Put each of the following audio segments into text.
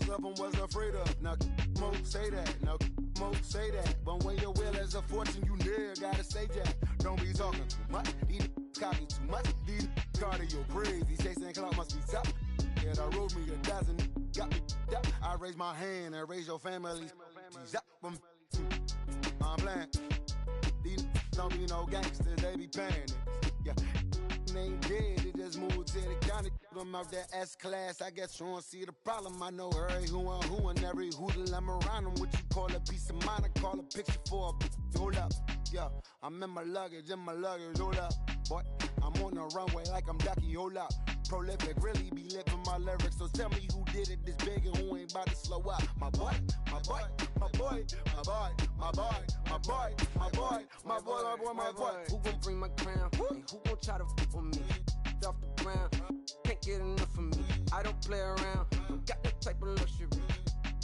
most of them was afraid of. Now, most say that. Now, most say that. But when your will is a fortune, you never gotta say jack. Don't be talking too much. These copy too much. These cardio crazy. Chasing clout must be tough. Yeah, I wrote me a dozen. Got me up. I raise my hand and raise your family. I'm playing. These don't be no gangsters, they be paying it. Yeah. They ain't dead, they just moved to the county. Them out that S-class, I guess you don't see the problem. I know every who and every hoodle I'm around them. What you call a piece of mind, I call a picture for a bitch. Hold up, yeah, I'm in my luggage, hold up. Boy, I'm on the runway like I'm Ducky, hold up. Prolific, really be living my lyrics. So tell me who did it this big and who ain't about to slow up. My boy, my boy, my boy, my boy, my boy, my boy, my boy, my boy, my boy, my boy. Who gon' bring my crown? And who gon' try to fuck with me? Off the ground, can't get enough of me. I don't play around, don't got that type of luxury.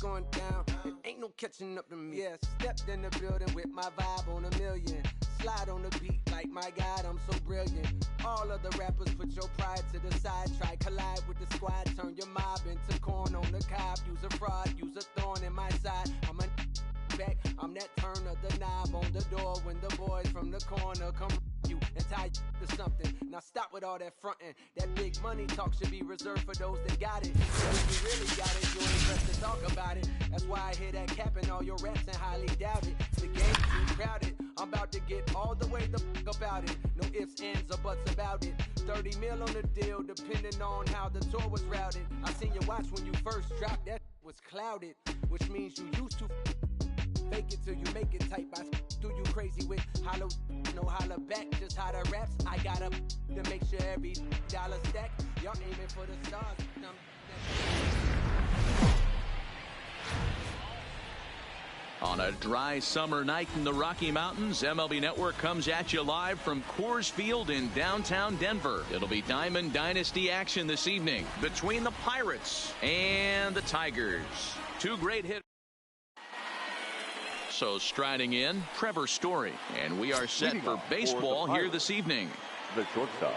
Going down, it ain't no catching up to me. Yeah, stepped in the building with my vibe on a million. Slide on the beat like my God, I'm so brilliant. All of the rappers put your pride to the side. Try collide with the squad, turn your mob into corn on the cob. Use a fraud, use a thorn in my side. I'm a back, I'm that turn of the knob on the door when the boys from the corner come you and tie you to something. Now stop with all that frontin'. That big money talk should be reserved for those that got it. If you really got it, you ain't pressed to talk about it. That's why I hear that cap in all your raps and highly doubt it. The game's too crowded. I'm about to get all the way the fuck about it. No ifs, ands, or buts about it. 30 mil on the deal, depending on how the tour was routed. I seen you watch when you first dropped, that was clouded, which means you used to fake it till you make it type. I do you crazy with hollow, no holler back, just how the raps. I got up to make sure every dollar stack. Y'all aiming for the stars. On a dry summer night in the Rocky Mountains, MLB Network comes at you live from Coors Field in downtown Denver. It'll be Diamond Dynasty action this evening between the Pirates and the Tigers. Two great hitters. So striding in, Trevor Story, and we are set for baseball here this evening. The shortstop.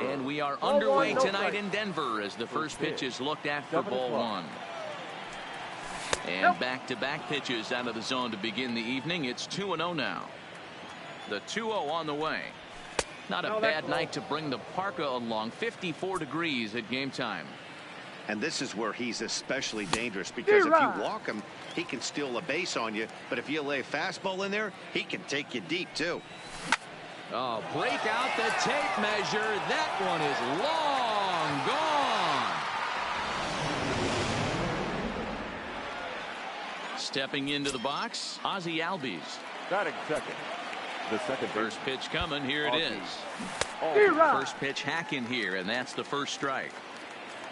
And we are underway tonight in Denver as the first pitch is looked at for ball one. And back-to-back pitches out of the zone to begin the evening. It's 2-0 now. The 2-0 on the way. Not a bad night to bring the parka along. 54 degrees at game time. And this is where he's especially dangerous, because if you walk him, he can steal a base on you. But if you lay a fastball in there, he can take you deep, too. Oh, break out the tape measure. That one is long gone. Stepping into the box, Ozzie Albies. Batting second. The second first pitch coming. Here it is. First pitch hacking here, and that's the first strike.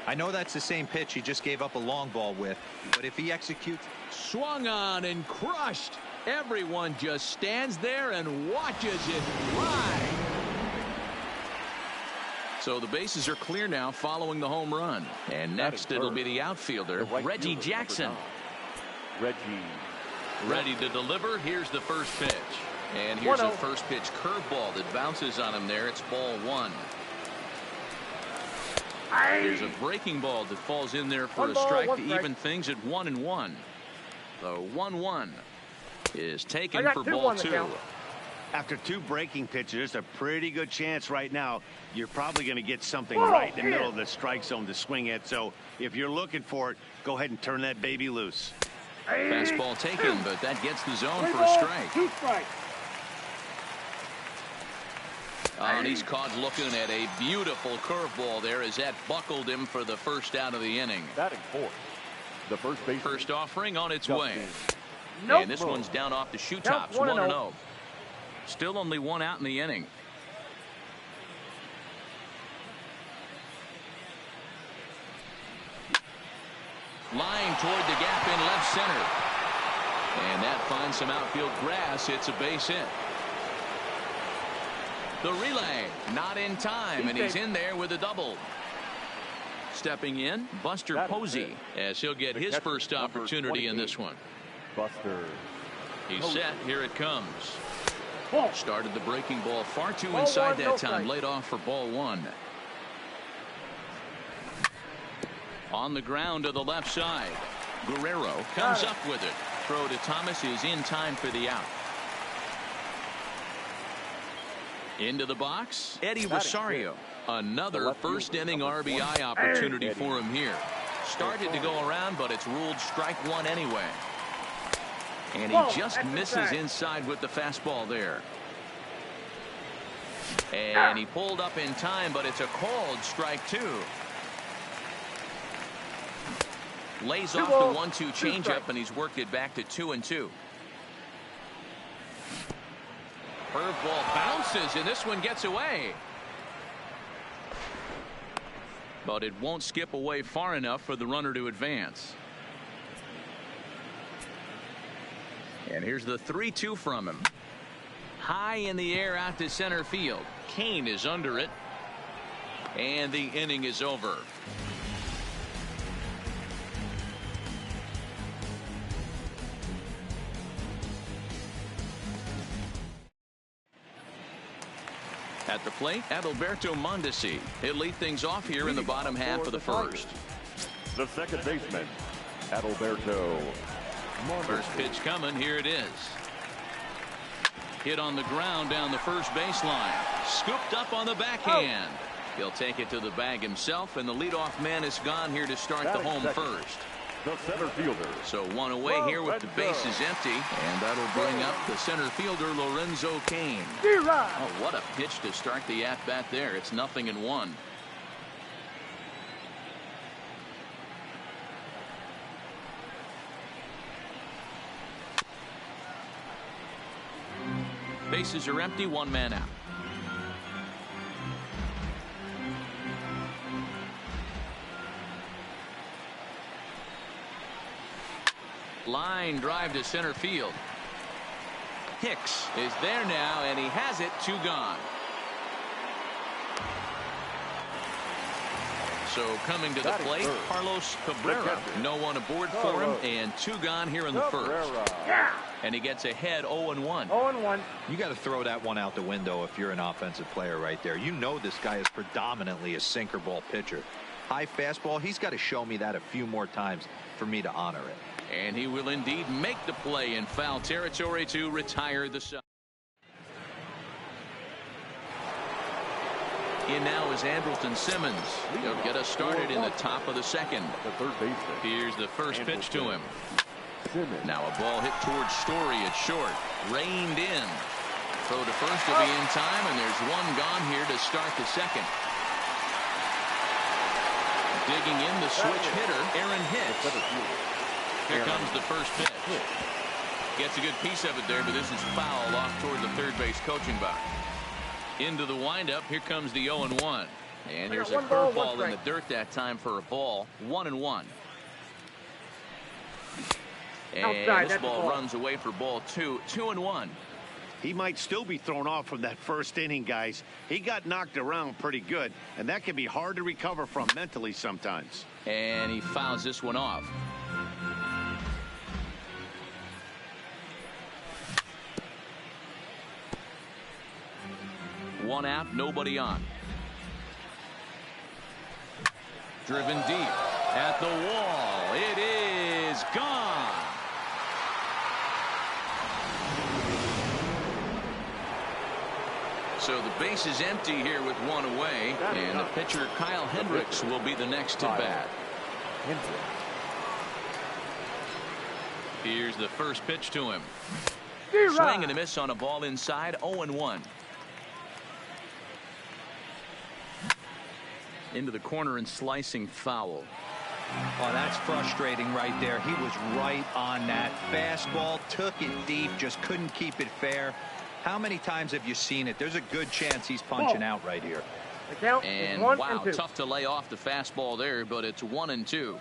I know that's the same pitch he just gave up a long ball with, but if he executes. Swung on and crushed. Everyone just stands there and watches it fly. So the bases are clear now following the home run. And next it'll be the outfielder, Reggie Jackson. Ready to deliver. Here's the first pitch. And here's a first pitch curveball that bounces on him there. It's ball one. There's a breaking ball that falls in there for a strike to even things at 1-1. The 1-1 is taken for ball two. After two breaking pitches, there's a pretty good chance right now you're probably going to get something right in the middle of the strike zone to swing at. So if you're looking for it, go ahead and turn that baby loose. Fastball taken, but that gets the zone for a strike. 2 strikes. And he's caught looking at a beautiful curveball there as that buckled him for the first out of the inning. Batting fourth. The first offering on its way. And this one's down off the shoe tops. 1-0. Still only one out in the inning. Lying toward the gap in left center. And that finds some outfield grass. It's a base hit. The relay not in time, and he's in there with a double. Stepping in, Buster Posey, as he'll get his first opportunity in this one. Buster. He's set. Here it comes. Started the breaking ball far too inside that time. Laid off for ball one. On the ground to the left side. Guerrero comes up with it. Throw to Thomas is in time for the out. Into the box, Eddie Rosario. Another first inning RBI opportunity for him here. Started to go around, but it's ruled strike one anyway. And he just misses inside with the fastball there. And he pulled up in time, but it's a called strike two. Lays off the 1-2 changeup, and he's worked it back to 2-2. Curveball bounces, and this one gets away. But it won't skip away far enough for the runner to advance. And here's the 3-2 from him. High in the air out to center field. Kane is under it. And the inning is over. At the plate, Adalberto Mondesi. He'll lead things off here in the bottom half of the first. The second baseman, Adalberto Mondesi. First pitch coming. Here it is. Hit on the ground down the first baseline. Scooped up on the backhand. He'll take it to the bag himself, and the leadoff man is gone here to start the home first. The center fielder. So one away here with the bases empty, and that'll bring up the center fielder Lorenzo Cain. Oh, what a pitch to start the at-bat there. It's 0-1. Bases are empty, one man out. Line drive to center field. Hicks is there now, and he has it. 2 gone. So coming to the plate, Carlos Cabrera. No one aboard for him, and 2 gone here in the first. And he gets ahead 0-1. 0-1. You got to throw that one out the window if you're an offensive player right there. You know this guy is predominantly a sinker ball pitcher. High fastball, he's got to show me that a few more times for me to honor it. And he will indeed make the play in foul territory to retire the side. In now is Andrelton Simmons. He'll get us started in the top of the second. The third baseman. Here's the first pitch to him. Now a ball hit towards Story at short. Reined in. Throw to first will be in time, and there's 1 gone here to start the second. Digging in the switch hitter, Aaron Hicks. Here comes the first pitch. Gets a good piece of it there, but this is foul off toward the third base coaching box. Into the windup. Here comes the 0-1. And here's a curveball in the dirt that time for a ball. 1-1. And this ball runs away for ball 2. 2-1. He might still be thrown off from that first inning, guys. He got knocked around pretty good, and that can be hard to recover from mentally sometimes. And he fouls this one off. One out, nobody on. Driven deep at the wall. It is gone. So the base is empty here with 1 away, and the pitcher Kyle Hendricks will be the next to bat. Here's the first pitch to him. Swing and a miss on a ball inside. 0-1. Into the corner and slicing foul. Oh, that's frustrating right there. He was right on that. Fastball, took it deep, just couldn't keep it fair. How many times have you seen it? There's a good chance he's punching out right here. And wow, tough to lay off the fastball there, but it's 1-2.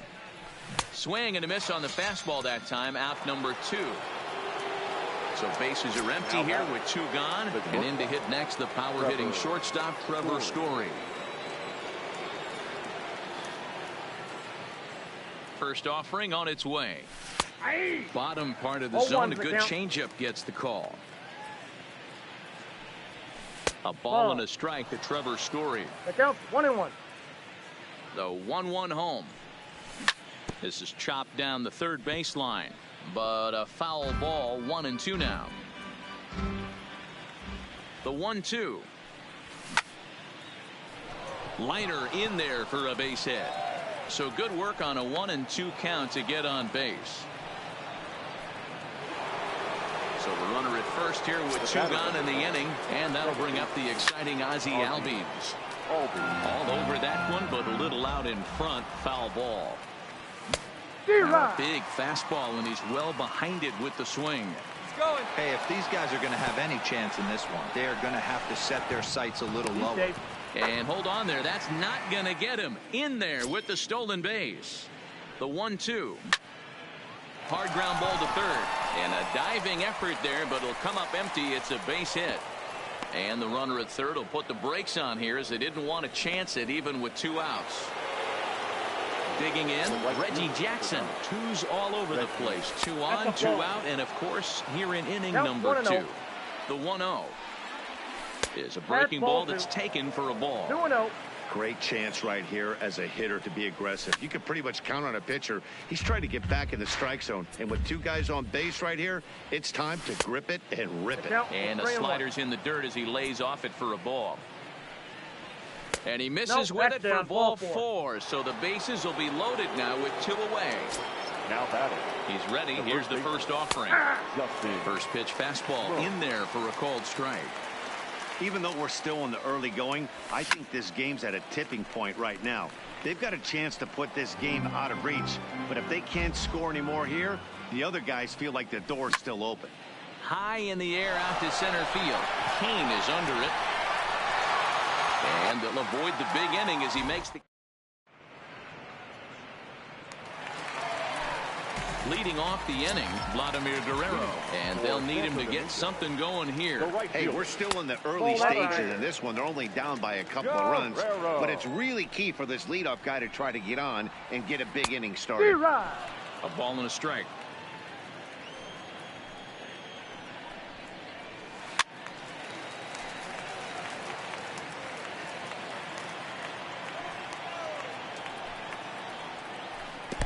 Swing and a miss on the fastball that time. Out number 2. So bases are empty here with 2 gone. And in to hit next, the power hitting shortstop Trevor Story. First offering on its way. Bottom part of the zone. A good changeup gets the call. A ball and a strike to Trevor Story. The count 1-1. The 1-1 home. This is chopped down the third baseline, but a foul ball. 1-2 now. The 1-2. Liner in there for a base hit. So good work on a 1-2 count to get on base. So the runner at first here with 2 gone in the inning, and that'll bring up the exciting Ozzie Albies. All over that one, but a little out in front. Foul ball. A big fastball, and he's well behind it with the swing. Hey, if these guys are going to have any chance in this one, they are going to have to set their sights a little lower. And hold on there. That's not going to get him. In there with the stolen base. The 1-2. Hard ground ball to third. And a diving effort there, but it'll come up empty. It's a base hit. And the runner at third will put the brakes on here as they didn't want to chance it even with 2 outs. Digging in, Reggie Jackson. 2s all over the place. 2 on, 2 out, and of course here in inning number 2. The 1-0 is a breaking ball that's taken for a ball. 2-0. Great chance right here as a hitter to be aggressive. You can pretty much count on a pitcher. He's trying to get back in the strike zone, and with 2 guys on base right here, it's time to grip it and rip it. And the slider's in the dirt as he lays off it for a ball. And he misses with it for ball 4. So the bases will be loaded now with 2 away. Now batting. He's ready. Here's the first offering. First pitch fastball in there for a called strike. Even though we're still in the early going, I think this game's at a tipping point right now. They've got a chance to put this game out of reach, but if they can't score anymore here, the other guys feel like the door's still open. High in the air out to center field. Kane is under it. And they'll avoid the big inning as he makes the... Leading off the inning, Vladimir Guerrero. And they'll need him to get something going here. Hey, we're still in the early stages in this one. They're only down by a couple of runs. But it's really key for this leadoff guy to try to get on and get a big inning started. A ball and a strike.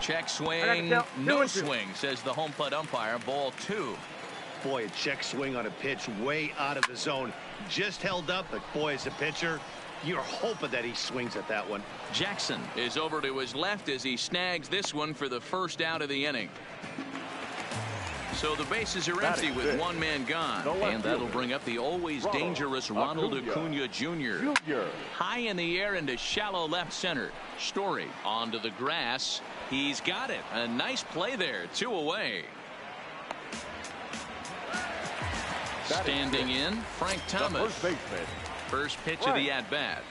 Check swing, no swing, says the home plate umpire. Ball 2. Boy, a check swing on a pitch way out of the zone. Just held up, but boy, as a pitcher, you're hoping that he swings at that one. Jackson is over to his left as he snags this one for the first out of the inning. So the bases are empty with 1 man gone. And that'll bring up the always dangerous Ronald Acuna Jr. High in the air into shallow left center. Story onto the grass. He's got it. A nice play there. 2 away. Standing in, Frank Thomas. First pitch of the at-bat.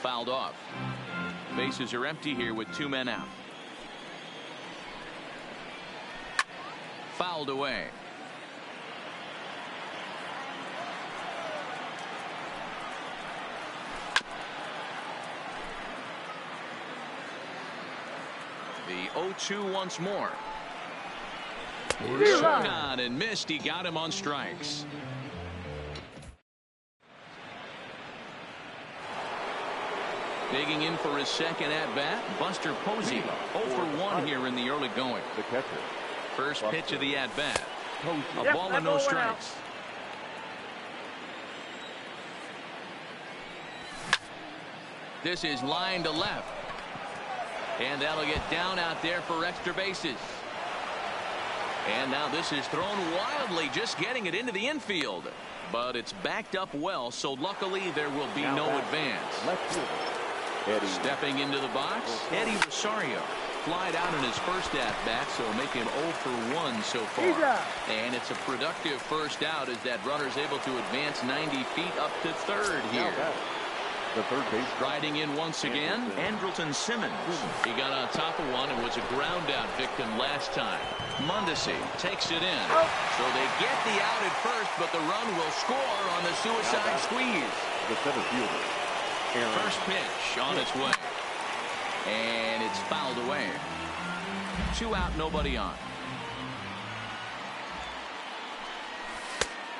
Fouled off. Bases are empty here with 2 men out. Fouled away. The 0-2 once more. Swung on and missed. He got him on strikes. Digging in for his second at bat, Buster Posey. 0 for 1 here in the early going. The catcher. First pitch of the at bat. A ball and no strikes. This is line to left. And that'll get down out there for extra bases. And now this is thrown wildly, just getting it into the infield. But it's backed up well, so luckily there will be no advance. Stepping into the box, Eddie Rosario. Flied out in his first at-bat, so make him 0 for 1 so far. And it's a productive first out as that runner's able to advance 90 feet up to third here. The third base. Riding in once again, Andrelton Simmons. He got on top of one and was a ground-out victim last time. Mondesi takes it in. So they get the out at first, but the run will score on the suicide squeeze. The center fielder. First pitch on its way. And it's fouled away. 2 out, nobody on.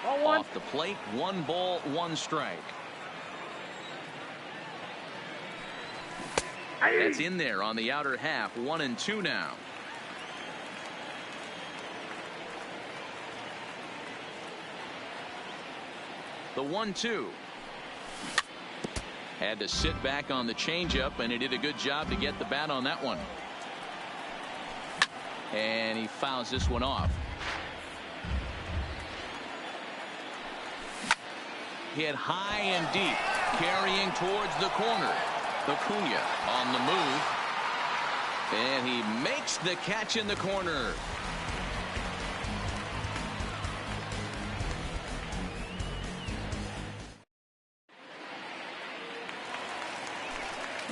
Off the plate, 1 ball, 1 strike. That's in there on the outer half. 1-2 now. The 1-2. Had to sit back on the changeup, and he did a good job to get the bat on that one. And he fouls this one off. Hit high and deep, carrying towards the corner. Acuna on the move. And he makes the catch in the corner.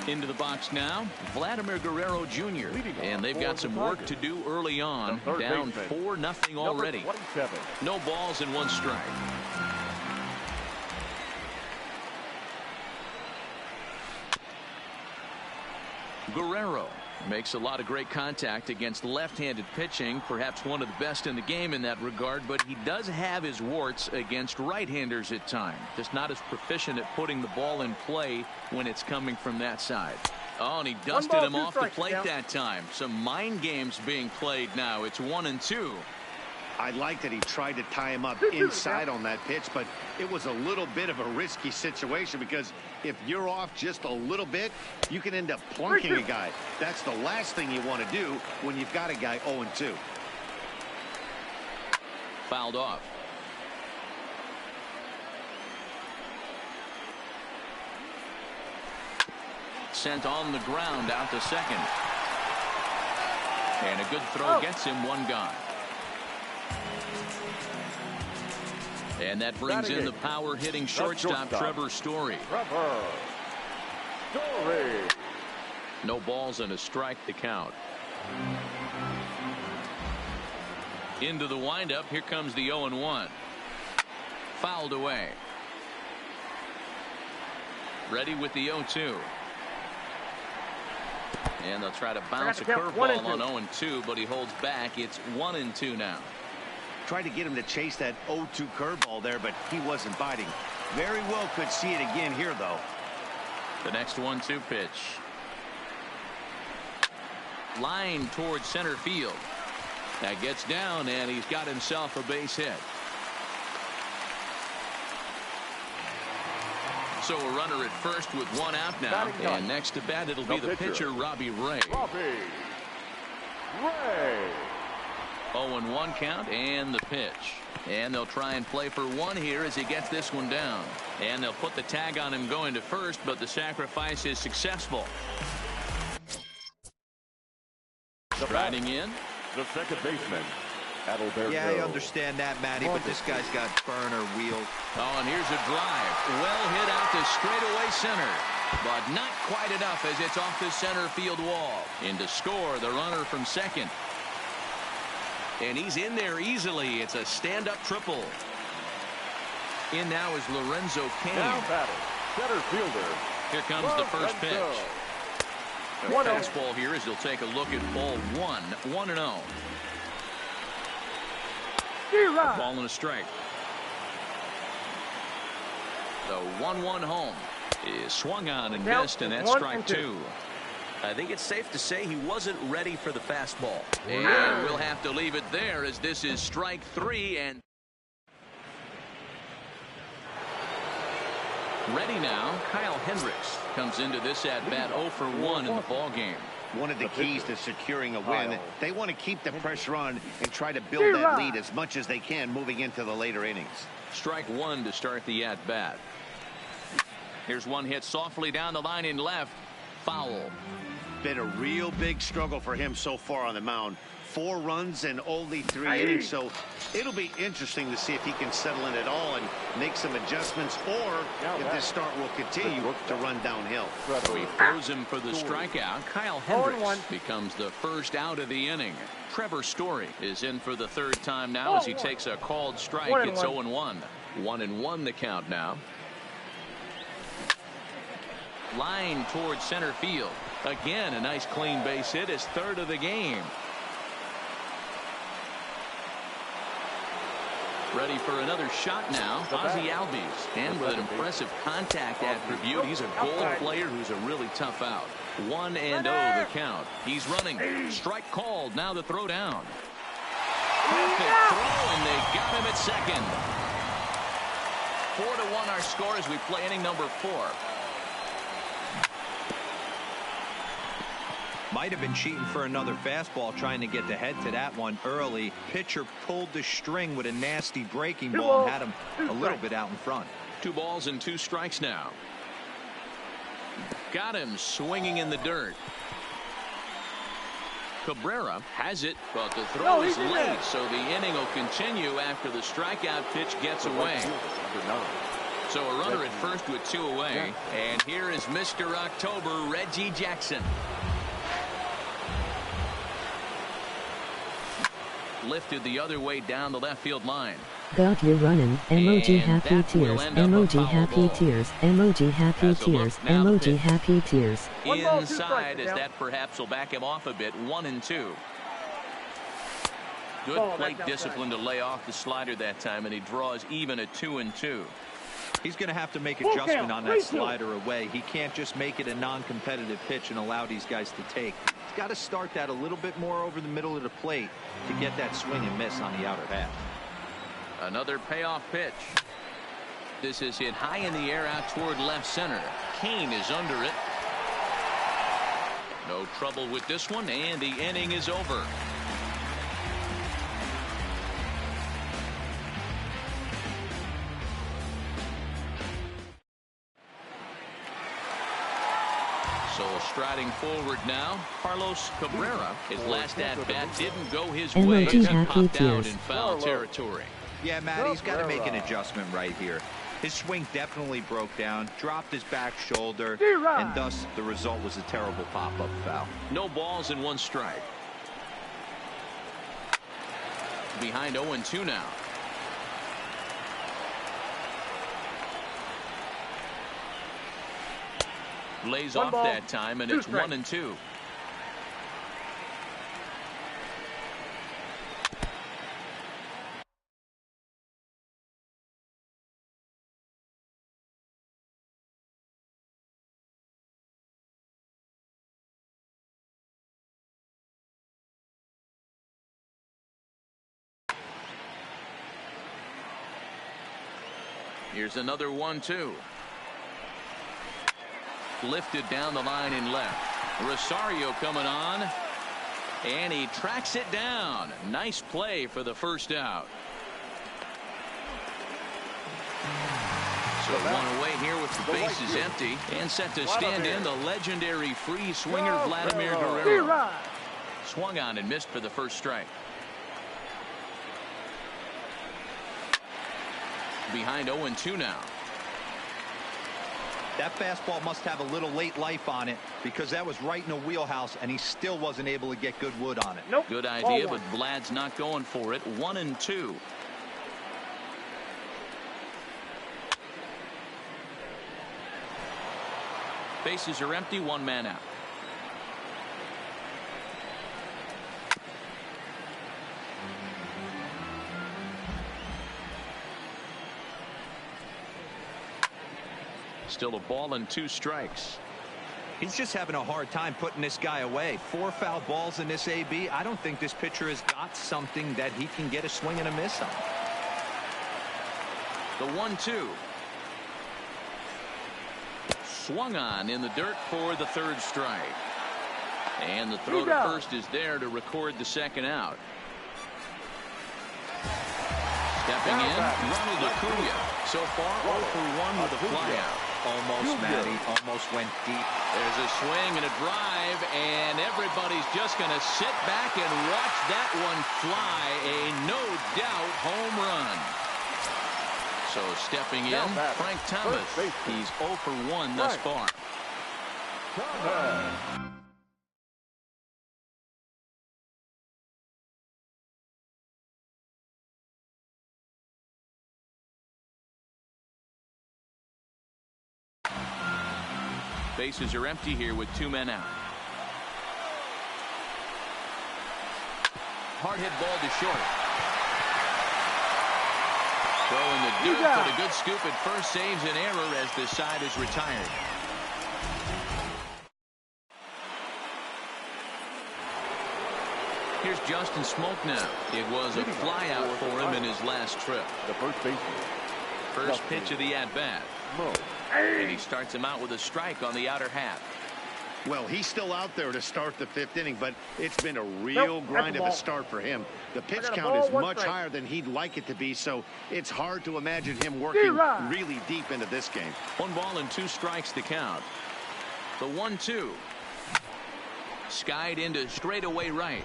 Into the box now, Vladimir Guerrero Jr. And they've got some work to do early on. Down 4-0 already. No balls and 1 strike. Guerrero makes a lot of great contact against left-handed pitching, perhaps one of the best in the game in that regard, but he does have his warts against right-handers at times. Just not as proficient at putting the ball in play when it's coming from that side. Oh, and he dusted him off the plate that time. Some mind games being played now. It's 1-2. I like that he tried to tie him up inside on that pitch, but it was a little bit of a risky situation because if you're off just a little bit, you can end up plunking a guy. That's the last thing you want to do when you've got a guy 0-2. Fouled off. Sent on the ground out to second. And a good throw gets him 1 gone. And that brings in the power hitting shortstop Trevor Story. No balls and a strike to count. Into the windup. Here comes the 0-1. Fouled away. Ready with the 0-2. And they'll try to bounce a curveball on 0-2, but he holds back. It's 1-2 now. Tried to get him to chase that 0-2 curveball there, but he wasn't biting. Very well could see it again here, though. The next 1-2 pitch. Line towards center field. That gets down, and he's got himself a base hit. So a runner at first with 1 out now. And next to bat, it'll be the pitcher, Robbie Ray. 0-1 count and the pitch. And they'll try and play for 1 here as he gets this one down. And they'll put the tag on him going to first, but the sacrifice is successful. Riding in. The second baseman, Adalberto. Yeah, I understand that, Matty, but this guy's got burner wheels. Oh, and here's a drive. Well hit out to straightaway center. But not quite enough as it's off the center field wall. In to score the runner from second. And he's in there easily. It's a stand-up triple. In now is Lorenzo Cain. Now batting, center fielder. Here comes the first pitch. A fastball here as he'll take a look at ball 1. 1-0. Ball and a strike. The 1-1 home is swung on and missed, and that's strike 2. I think it's safe to say he wasn't ready for the fastball. And we'll have to leave it there as this is strike 3. And ready now, Kyle Hendricks comes into this at-bat 0 for 1 in the ball game. One of the keys to securing a win, they want to keep the pressure on and try to build that lead as much as they can moving into the later innings. Strike 1 to start the at-bat. Here's one hit softly down the line in left. Foul. Been a real big struggle for him so far on the mound. 4 runs and only 3 innings, so it'll be interesting to see if he can settle in at all and make some adjustments, or if this start will continue to run downhill. So he throws him for the strikeout. Kyle Hendricks becomes the first out of the inning. Trevor Story is in for the 3rd time now as he takes a called strike. It's 0-1. 1-1 the count now. Line towards center field. Again, a nice clean base hit, his 3rd of the game. Ready for another shot now, Ozzie Albies. And with an impressive contact attribute, he's a goal player who's a really tough out. 1-0 the count. He's running. Strike called. Now the throw down. Perfect throw, and they got him at second. 4-1 our score as we play inning number 4. Might have been cheating for another fastball, trying to get the head to that one early. Pitcher pulled the string with a nasty breaking ball and had him a little bit out in front. 2 balls and 2 strikes now. Got him swinging in the dirt. Cabrera has it, but the throw is late, so the inning will continue after the strikeout pitch gets away. So a runner at first with 2 away, and here is Mr. October, Reggie Jackson. Lifted the other way down the left field line. Got you running. Emoji happy tears. Emoji happy tears. Emoji happy tears. Emoji happy tears. Inside, as that perhaps will back him off a bit. 1-2. Good plate discipline to lay off the slider that time, and he draws even at 2-2. He's going to have to make adjustment on that slider away. He can't just make it a non-competitive pitch and allow these guys to take. He's got to start that a little bit more over the middle of the plate to get that swing and miss on the outer half. Another payoff pitch. This is hit high in the air out toward left center. Kane is under it. No trouble with this one, and the inning is over. So striding forward now, Carlos Cabrera. His last at-bat didn't go his way. He popped out in foul territory. Yeah, Matt, he's got to make an adjustment right here. His swing definitely broke down, dropped his back shoulder, and thus the result was a terrible pop-up foul. No balls and 1 strike. Behind 0-2 now. Lays off that time, and it's 1-2. Here's another 1-2. Lifted down the line in left. Rosario coming on, and he tracks it down. Nice play for the first out. So 1 away here with the bases empty, and set to stand in the legendary free swinger Vladimir Guerrero. Swung on and missed for the first strike. Behind 0-2 now. That fastball must have a little late life on it, because that was right in the wheelhouse, and he still wasn't able to get good wood on it. Good idea, but Vlad's not going for it. 1-2. Bases are empty, 1 man out. Still a ball and 2 strikes. He's just having a hard time putting this guy away. 4 foul balls in this AB. I don't think this pitcher has got something that he can get a swing and a miss on. The 1-2. Swung on in the dirt for the 3rd strike. And the throw to first is there to record the 2nd out. Stepping in, Ronald Acuna. So far, 0 for 1 with a flyout. Almost, Matty. Almost went deep. There's a swing and a drive, and everybody's just going to sit back and watch that one fly. A no-doubt home run. So stepping in, Frank Thomas. He's 0 for 1 thus far. Bases are empty here with 2 men out. Hard hit ball to short. Throw in the dirt, but a good scoop at first saves an error as the side is retired. Here's Justin Smoak now. It was a flyout for him in his last trip. The first baseman. First pitch of the at-bat. And he starts him out with a strike on the outer half. Well, he's still out there to start the 5th inning, but it's been a real grind of a start for him. The pitch count is much higher than he'd like it to be, so it's hard to imagine him working really deep into this game. 1 ball and 2 strikes to count. The 1-2. Skied into straightaway right.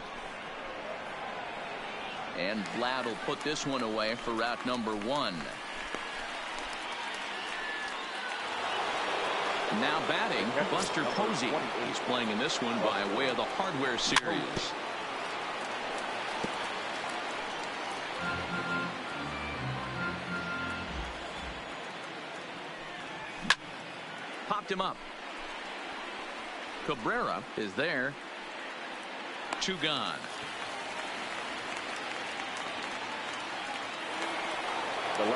And Vlad will put this one away for route number 1. Now batting, Buster Posey. He's playing in this one by way of the Hardware Series. Popped him up. Cabrera is there. 2 gone.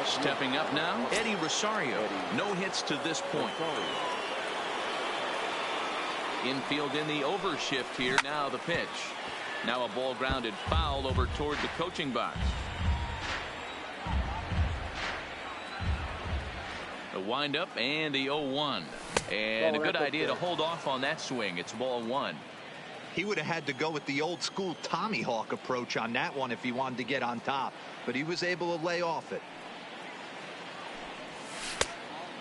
Stepping up now, Eddie Rosario. No hits to this point. Infield in the overshift here. Now the pitch. Now a ball grounded foul over toward the coaching box. The windup and the 0-1. And a good idea to hold off on that swing. It's ball 1. He would have had to go with the old school Tommy Hawk approach on that one if he wanted to get on top. But he was able to lay off it.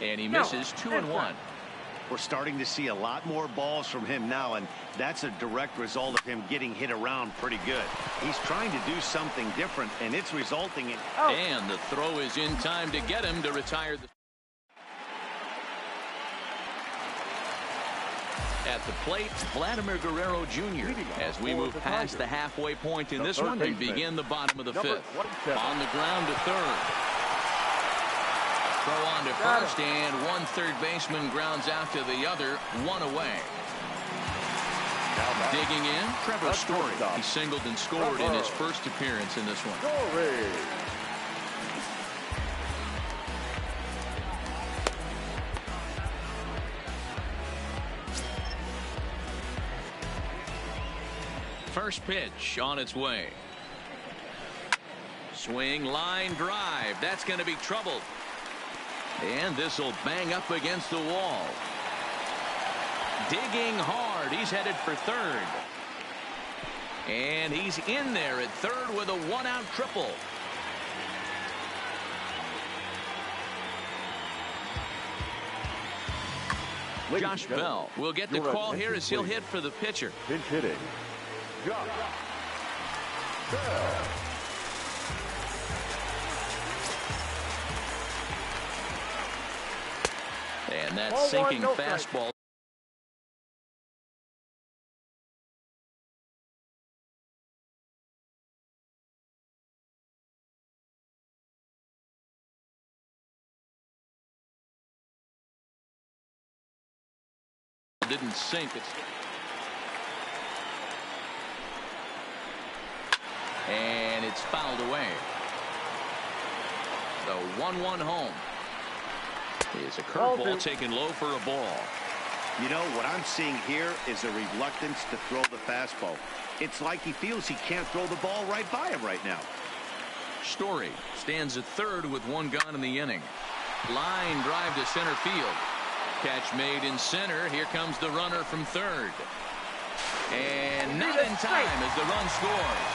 And he misses 2-1. We're starting to see a lot more balls from him now, and that's a direct result of him getting hit around pretty good. He's trying to do something different, and it's resulting in... And the throw is in time to get him to retire. At the plate, Vladimir Guerrero Jr. as we move past the halfway point in this one and begin the bottom of the 5th. On the ground to third. Throw on to first, and 1 third baseman grounds out to the other, 1 away. Digging in, Trevor Story. He singled and scored in his first appearance in this one. First pitch on its way. Swing, line drive. That's going to be troubled. And this will bang up against the wall. Digging hard. He's headed for third. And he's in there at third with a 1-out triple. Josh Bell will get the call here as he'll hit for the pitcher. Pinch hitting. Josh Bell. And that sinking fastball. Didn't sink. And it's fouled away. The 1-1 home. Is a curveball taken low for a ball. You know, what I'm seeing here is a reluctance to throw the fastball. It's like he feels he can't throw the ball right by him right now. Story stands at third with 1 gone in the inning. Line drive to center field. Catch made in center. Here comes the runner from third. And not in time as the run scores.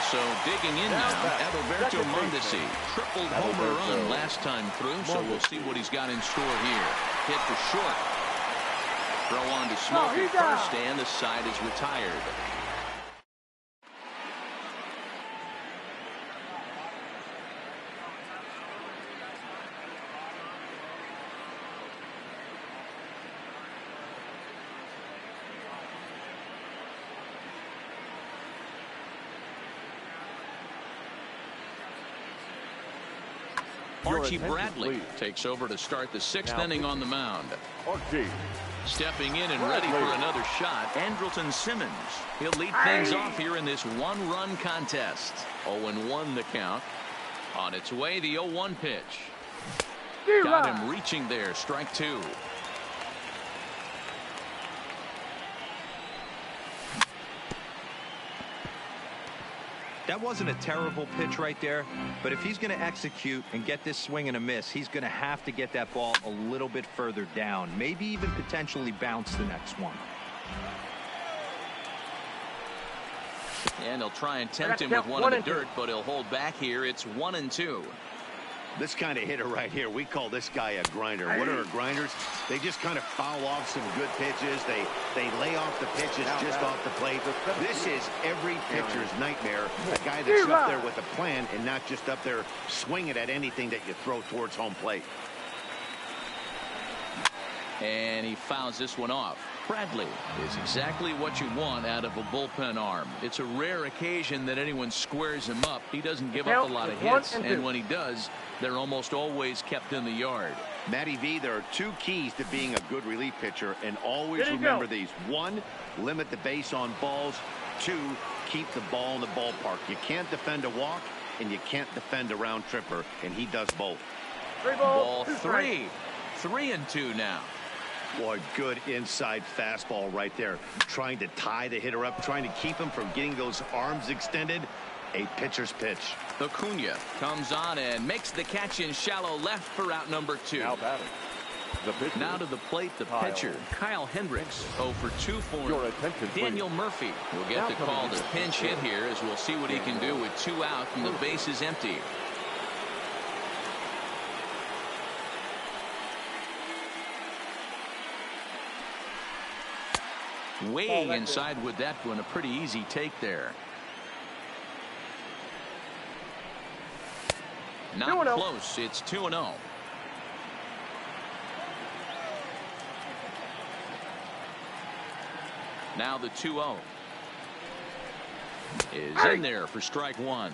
So digging in now, Adalberto Mondesi. Tripled homer run last time through, so we'll see what he's got in store here. Hit to short. Throw on to Smoke at first, and the side is retired. Archie Bradley takes over to start the 6th inning on the mound. Stepping in and ready for another shot, Andrelton Simmons. He'll lead things off here in this 1-run contest. 0-1 the count. On its way, the 0-1 pitch. Got him reaching there, strike 2. That wasn't a terrible pitch right there, but if he's going to execute and get this swing and a miss, he's going to have to get that ball a little bit further down, maybe even potentially bounce the next one. And he'll try and tempt him with one in the dirt, but he'll hold back here. It's 1-2. This kind of hitter right here, we call this guy a grinder. What are grinders? They just kind of foul off some good pitches. They lay off the pitches just off the plate. This is every pitcher's nightmare. A guy that's up there with a plan and not just up there swinging at anything that you throw towards home plate. And he fouls this one off. Bradley is exactly what you want out of a bullpen arm. It's a rare occasion that anyone squares him up. He doesn't give up a lot of hits, and when he does, they're almost always kept in the yard. Matty V, there are two keys to being a good relief pitcher, and always remember these. One, limit the base on balls. Two, keep the ball in the ballpark. You can't defend a walk, and you can't defend a round tripper, and he does both. Ball 3. 3-2 now. Boy, good inside fastball right there. Trying to tie the hitter up, trying to keep him from getting those arms extended. A pitcher's pitch. Acuna comes on and makes the catch in shallow left for out number 2. Now batting. The pitcher. Now to the plate, the pitcher, Kyle Hendricks. 0 for 2 for Your attention, Daniel Murphy will get the call to pinch hit here, as we'll see what he can do with 2 out and the base is empty. Way inside with that one. A pretty easy take there. Not close. It's 2-0. Now the 2-0 is in there for strike 1.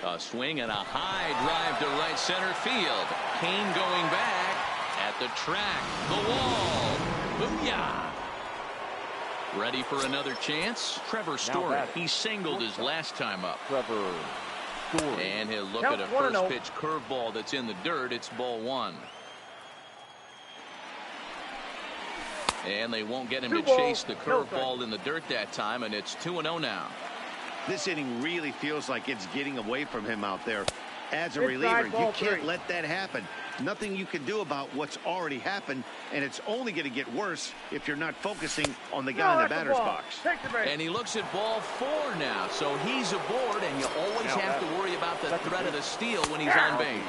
A swing and a high drive to right center field. Kane going back at the track. The wall. Booyah. Ready for another chance? Trevor Story. He singled his last time up. Trevor Story. And he'll look at a first pitch curveball that's in the dirt. It's ball 1. And they won't get him to chase the curveball in the dirt that time, and it's 2-0 now. This inning really feels like it's getting away from him out there. As a reliever, you can't let that happen. Nothing you can do about what's already happened, and it's only going to get worse if you're not focusing on the guy in the batter's box. And he looks at ball 4 now, so he's aboard, and you always have to worry about the threat of the steal when he's on base.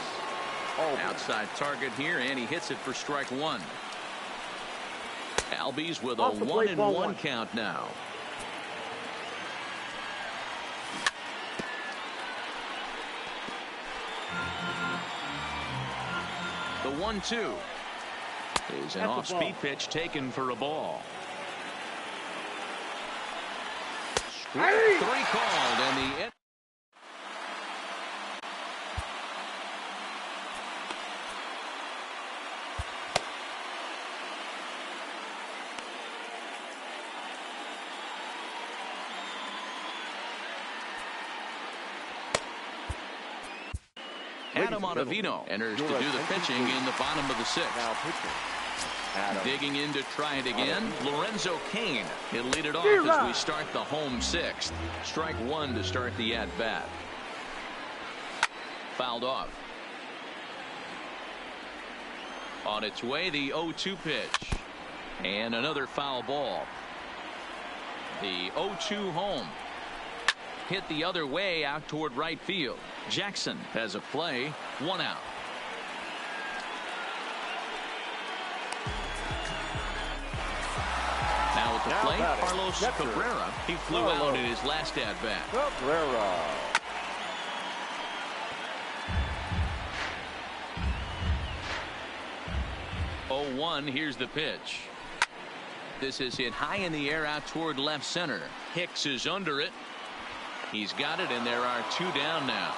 Outside target here, and he hits it for strike 1. Albies with a 1-1 count now. The 1-2 is an off-speed pitch taken for a ball. Strike 3 called, and the Adam Ottavino enters to do the pitching in the bottom of the 6th. Digging in to try it again, Lorenzo Cain. He'll lead it off as we start the home 6th. Strike 1 to start the at-bat. Fouled off. On its way, the 0-2 pitch. And another foul ball. The 0-2 home. Hit the other way out toward right field. Jackson has a play. 1 out. Now at the plate, Carlos Cabrera. He flew out in his last at-bat. Cabrera. Oh, 0-1. Here's the pitch. This is hit high in the air out toward left center. Hicks is under it. He's got it, and there are 2 down now.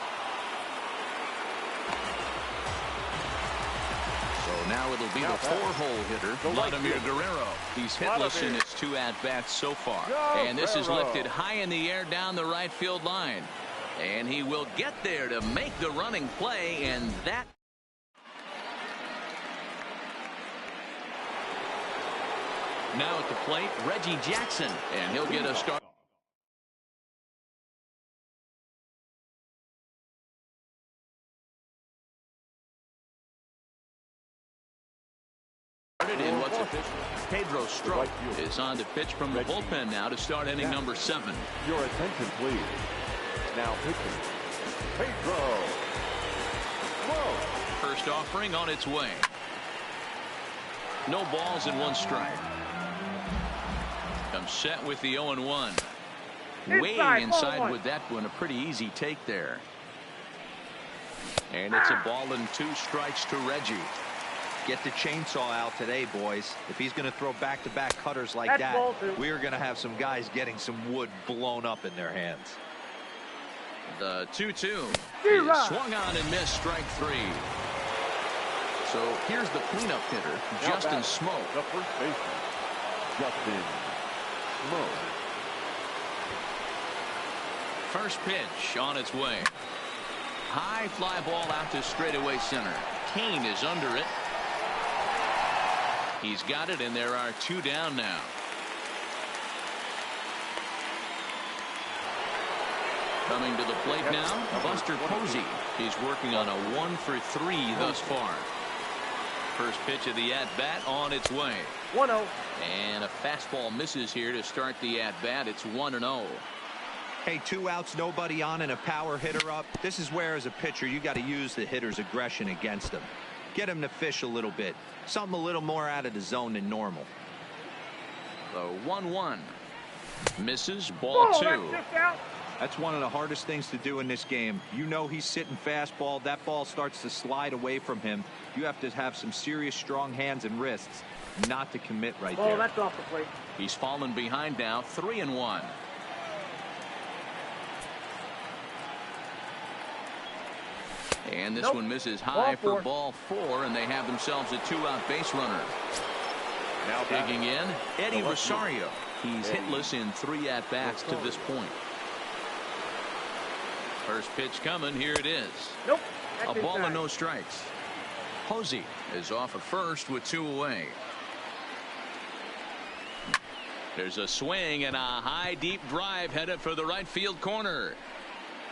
So now it'll be the 4-hole hitter, Vladimir Guerrero. He's hitless in his 2 at-bats so far. And this is lifted high in the air down the right field line. And he will get there to make the running play, and that... Now at the plate, Reggie Jackson, and he'll get a start. In what's official, Pedro Strop is on to pitch from the bullpen now to start inning number 7. Your attention, please. Now pitching, Pedro. Whoa. First offering on its way. No balls and 1 strike. Comes set with the 0-1. Way inside with that one. A pretty easy take there. And it's a ball and 2 strikes to Reggie. Get the chainsaw out today, boys. If he's going to throw back-to-back cutters like that, we are going to have some guys getting some wood blown up in their hands. The 2-2 is swung on and missed, strike 3. So here's the cleanup hitter, Justin Smoke. The first baseman, Justin Smoke. First pitch on its way. High fly ball out to straightaway center. Kane is under it. He's got it, and there are 2 down now. Coming to the plate now, Buster Posey. He's working on a 1-for-3 thus far. First pitch of the at-bat on its way. 1-0. And a fastball misses here to start the at-bat. It's 1-0. Hey, 2 outs, nobody on, and a power hitter up. This is where, as a pitcher, you got to use the hitter's aggression against him. Get him to fish a little bit. Something a little more out of the zone than normal. The 1-1. Misses, ball 2. That's one of the hardest things to do in this game. You know he's sitting fastball. That ball starts to slide away from him. You have to have some serious strong hands and wrists not to commit right there. Oh, that's off the plate. He's fallen behind now, 3-1. And this one misses high for ball 4, and they have themselves a 2-out base runner. Now digging in, Eddie Rosario. He's hitless in 3 at-bats to this point. First pitch coming. Here it is. Nope. A ball and no strikes. Posey is off at first with 2 away. There's a swing and a high deep drive headed for the right field corner.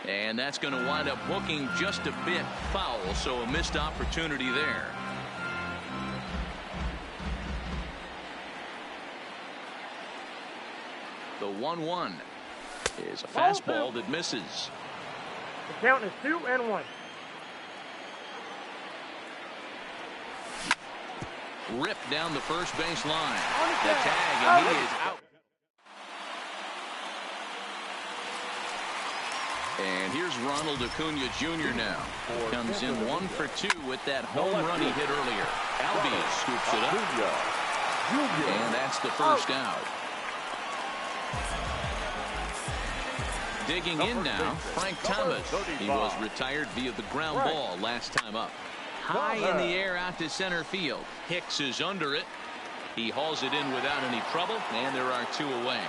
And that's going to wind up hooking just a bit foul, so a missed opportunity there. The 1-1 is a fastball that misses. The count is 2-1. Ripped down the first base line. The tag, and he is out. And here's Ronald Acuna Jr. now. Comes in 1 for 2 with that home run he hit earlier. Albies scoops it up. And that's the first out. Digging in now, Frank Thomas. He was retired via the ground ball last time up. High in the air out to center field. Hicks is under it. He hauls it in without any trouble, and there are 2 away.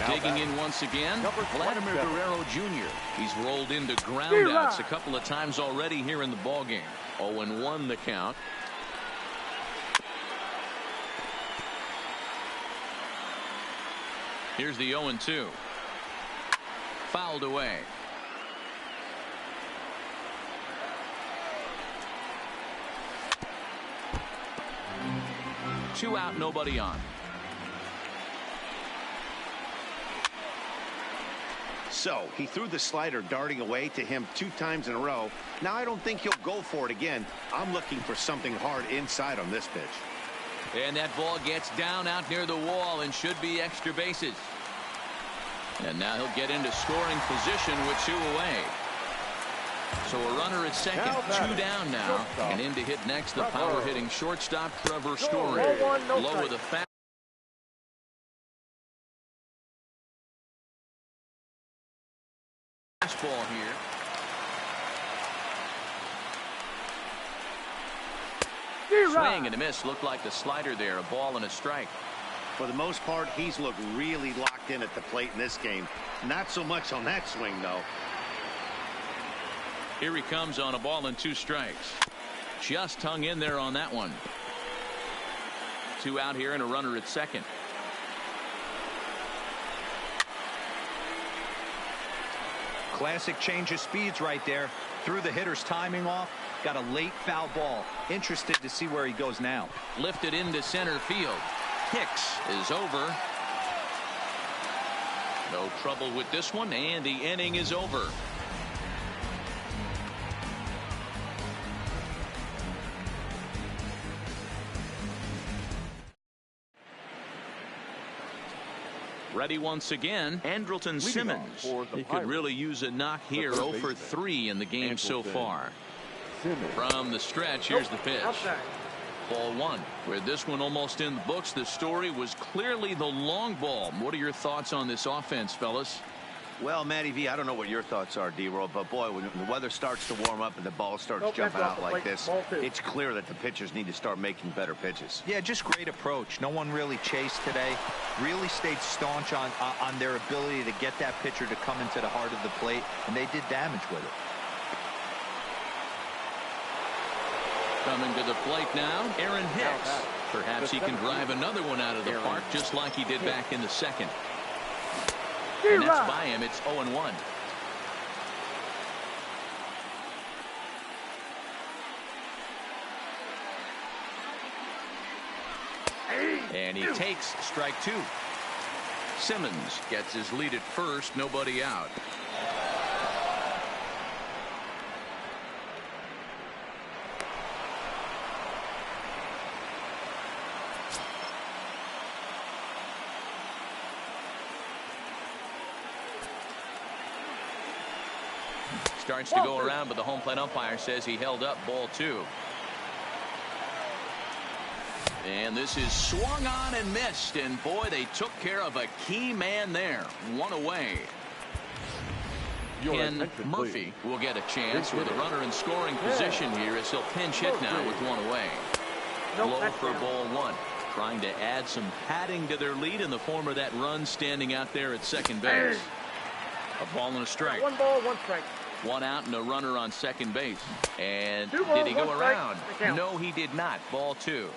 Digging in once again, Vladimir Guerrero Jr. He's rolled into groundouts a couple of times already here in the ballgame. 0-1 the count. Here's the 0-2. Fouled away. Two out, nobody on. So he threw the slider darting away to him 2 times in a row. Now I don't think he'll go for it again. I'm looking for something hard inside on this pitch. And that ball gets down out near the wall and should be extra bases. And now he'll get into scoring position with 2 away. So a runner at second, 2 down now, and in to hit next the power-hitting shortstop Trevor Story. Low of the fastball here. Swing and a miss. Looked like the slider there. A ball and a strike. For the most part, he's looked really locked in at the plate in this game. Not so much on that swing, though. Here he comes on a ball and 2 strikes. Just hung in there on that one. 2 out here and a runner at second. Classic change of speeds right there. Threw the hitter's timing off. Got a late foul ball. Interested to see where he goes now. Lifted into center field. Hicks is over. No trouble with this one, and the inning is over. Ready once again, Andrelton Simmons. He could really use a knock here. 0 for 3 in the game so far. From the stretch, here's the pitch. Ball 1. With this one almost in the books, the story was clearly the long ball. What are your thoughts on this offense, fellas? Well, Matty V, I don't know what your thoughts are, D-Roll, but boy, when the weather starts to warm up and the ball starts jumping out like this, it's clear that the pitchers need to start making better pitches. Yeah, just great approach. No one really chased today. Really stayed staunch on their ability to get that pitcher to come into the heart of the plate, and they did damage with it. Coming to the plate now, Aaron Hicks. Perhaps he can drive another one out of the park just like he did back in the second. And that's by him. It's 0-1. And he takes strike 2. Simmons gets his lead at first. Nobody out. Starts to go around, but the home plate umpire says he held up. Ball 2. And this is swung on and missed. And boy, they took care of a key man there. 1 away. Ken Murphy will get a chance with a runner in scoring position here as he'll pinch hit now with 1 away. Low for ball 1. Trying to add some padding to their lead in the form of that run standing out there at second base. A ball and a strike. 1 ball, 1 strike. 1 out and a runner on second base. And did he go around? No, he did not. Ball 2.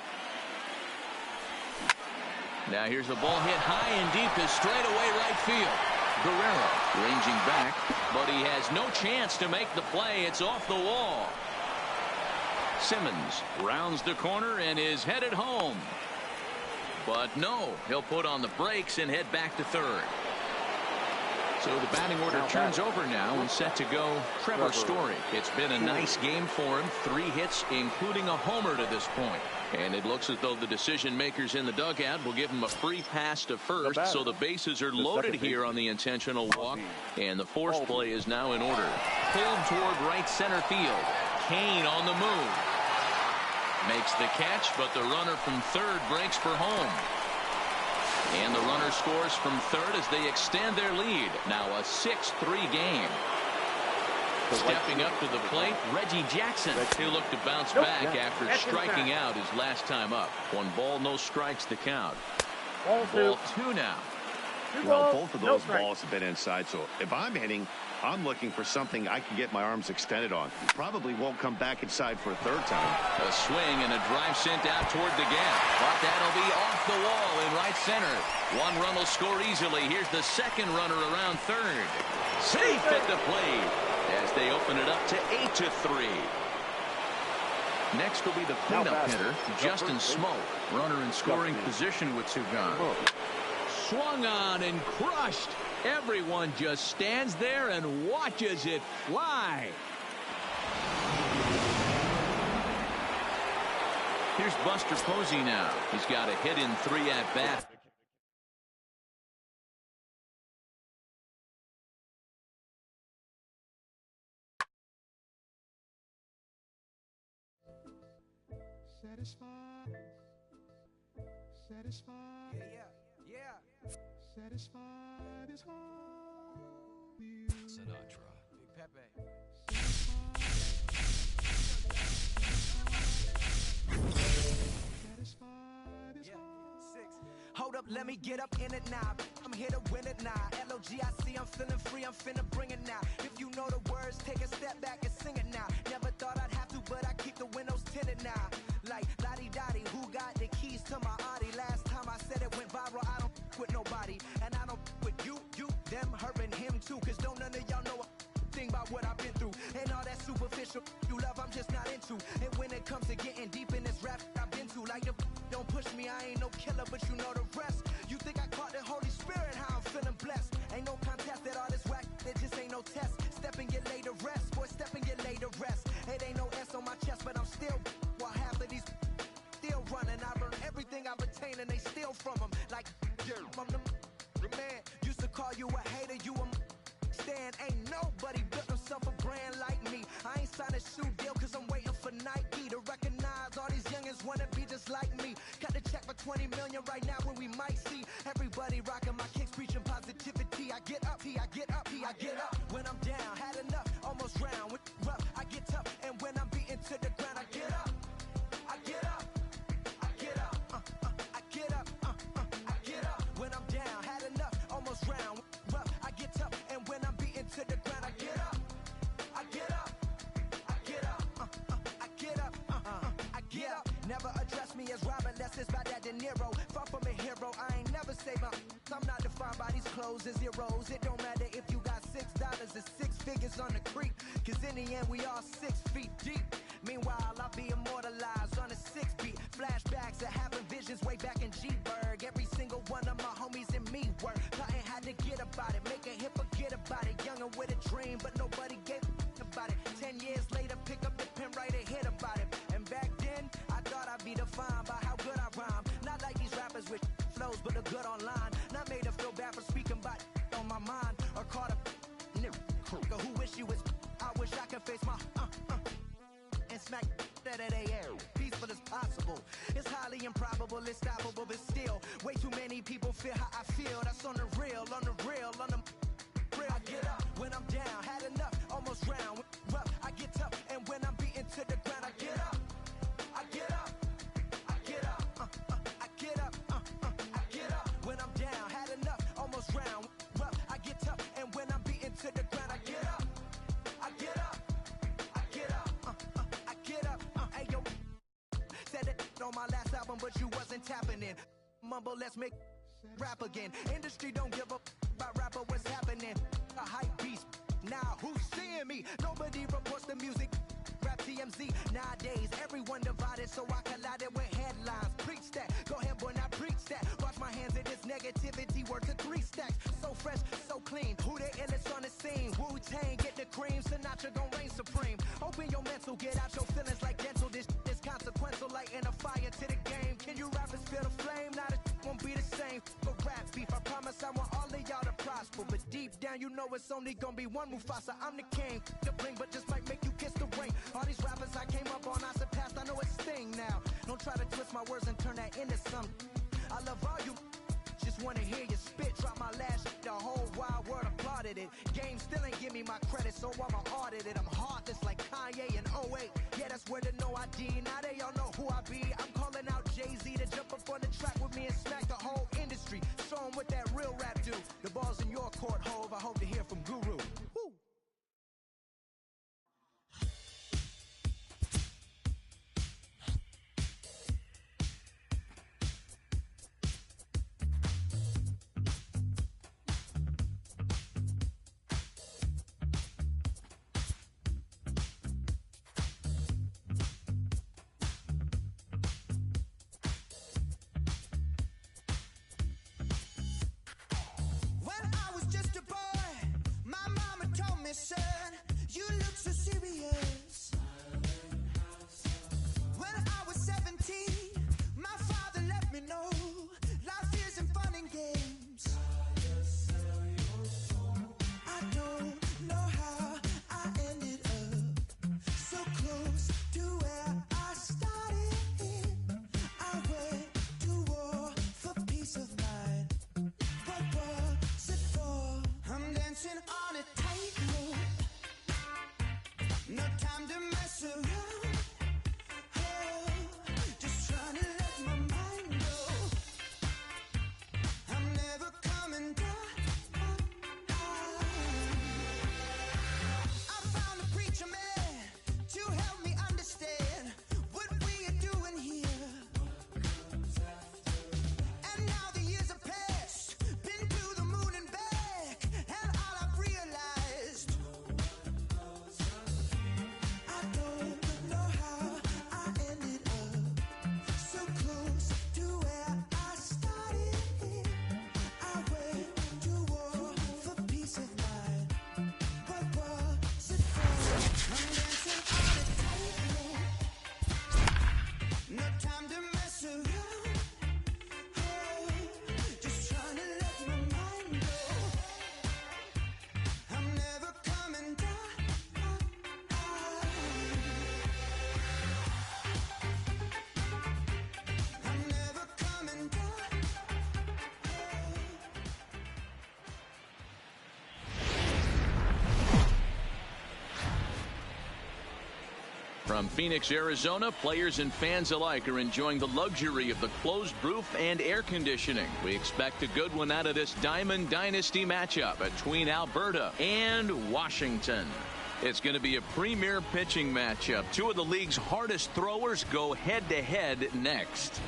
Now here's a ball hit high and deep to straightaway right field. Guerrero ranging back, but he has no chance to make the play. It's off the wall. Simmons rounds the corner and is headed home. But no, he'll put on the brakes and head back to third. So the batting order turns over now and set to go Trevor Story. It's been a nice game for him. 3 hits, including a homer to this point. And it looks as though the decision makers in the dugout will give him a free pass to first. So the bases are loaded here on the intentional walk. And the force play is now in order. Pulled toward right center field. Kane on the move. Makes the catch, but the runner from third breaks for home. And the runner scores from third as they extend their lead. Now a 6-3 game. Stepping up to the plate, Reggie Jackson. He'll look to bounce back after striking out his last time up. 1 ball, no strikes to count. Ball 2 now. Well, both of those balls have been inside, so if I'm hitting, I'm looking for something I can get my arms extended on. Probably won't come back inside for a 3rd time. A swing and a drive sent out toward the gap. But that'll be off the wall in right center. 1 run will score easily. Here's the second runner around third. Safe at the plate as they open it up to 8-3. Next will be the cleanup hitter, Justin Smoke. Runner in scoring position with 2 gone. Swung on and crushed. Everyone just stands there and watches it fly. Here's Buster Posey now. He's got a hit in 3 at bat. Satisfied. Yeah. Satisfied is all you. Sinatra. Big Pepe. Satisfied is all. Hold up, let me get up in it now. I'm here to win it now. L-O-G-I-C, I'm feeling free, I'm finna bring it now. If you know the words, take a step back and sing it now. Never thought I'd have to, but I keep the windows tinted now. Like, lottie-dottie, who got the keys to my Audi? Last time I said it went viral, I don't with nobody. And I don't with you, them, her, and him too. Cause don't none of y'all know a thing about what I've been through. And all that superficial you love, I'm just not into. And when it comes to getting deep in this rap I've been to, like the don't push me, I ain't no killer, but you know the rest. You think I caught the Holy Spirit, how I'm feeling blessed. Ain't no contest that all this whack, it just ain't no test. Step and get laid to rest, boy, step and get laid to rest. It ain't no S on my chest, but I'm still, while half of these still running. I learned everything I've attained and they steal from them. Like, I'm the man, used to call you a hater, you a stand. Ain't nobody built himself a brand like me. I ain't signed a shoe deal cause I'm waiting for Nike to recognize all these youngins wanna be just like me. Cut the check for 20 million right now when we might see everybody rocking my kicks, preaching positivity. I get up, I get up, I get up. When I'm down, had enough, almost round. With rough, I get tough, and when I'm beaten to the ground, I get up, I get up, I get up, I get up, I get up. When I'm down, had enough, almost round. With rough, I get tough, and when I'm beaten to the ground, I get up, I get up, I get up, I get up, I get up. Never address me as Robert, less it's by that De Niro. Far from a hero, I ain't never say my. I'm not defined by these clothes as zeros. It don't matter if you got $6, it's 6 figures on the creek. Cause in the end, we all 6 feet deep. Meanwhile, I'll be immortalized on a 6 beat. Flashbacks of having visions way back in G-Berg. Every single one of my homies and me were plotting how to get about it. Make a hit, forget about it. Young and with a dream, but nobody gave about it. 10 years later, pick up the pen, write a hit about it. And back then, I thought I'd be defined by how good I rhyme. Not like these rappers with flows, but a good online. Not made to feel bad for speaking about on my mind. Or caught a nigga who wish you was. I wish I could face my and smack that at air. Peaceful as possible. It's highly improbable, it's stoppable, but still, way too many people feel how I feel. That's on the real, on the real, on the real. I get up when I'm down, had enough, almost round. Rough, I get tough, and when I'm beaten to the ground, I get up, I get up, I get up, I get up, I get up. When I'm down, had enough, almost round. Rough, I get tough, and when I'm beaten to the ground, I get up, I get up, I get up, I get up. Hey yo, said it on my last album, but you wasn't tapping in. Mumble, let's make rap again. Industry don't give up about rapper, what's happening? A hype beast. Now who's seeing me? Nobody reports the music. Rap TMZ. Nowadays, everyone divided, so I collided with headlines. Preach that. Go ahead, boy, now preach that. Wash my hands of this negativity. Worth to 3 stacks. So fresh, so clean. Who the illest on the scene? Wu-Tang, get the cream. Sinatra gon' reign supreme. Open your mental, get out your feelings like dental. This is consequential, lighting a fire to the game. Can you rappers feel the flame? Now the won't be the same. For rap beef, I promise I want all of y'all to prosper. But deep down, you know it's only gonna be one Mufasa. I'm the king. The bling, but just might make you kiss the ring. All these rappers I came up on, I surpassed. I know it's Sting now. Don't try to twist my words and turn that into something. I love all you. Just wanna hear you spit. Drop my last shit, the whole wild world applauded it. Game still ain't give me my credit, so I'ma audit it. I'm heartless like Kanye in 08. Yeah, that's where the no ID. Now they all know who I be. I'm calling out Jay-Z to jump up on the track with me and smack the whole industry. Show 'em what that real rap do. The ball's in your court, Hov. I hope to hear from Guru. Woo! From Phoenix, Arizona, players and fans alike are enjoying the luxury of the closed roof and air conditioning. We expect a good one out of this Diamond Dynasty matchup between Alberta and Washington. It's going to be a premier pitching matchup. Two of the league's hardest throwers go head-to-head next.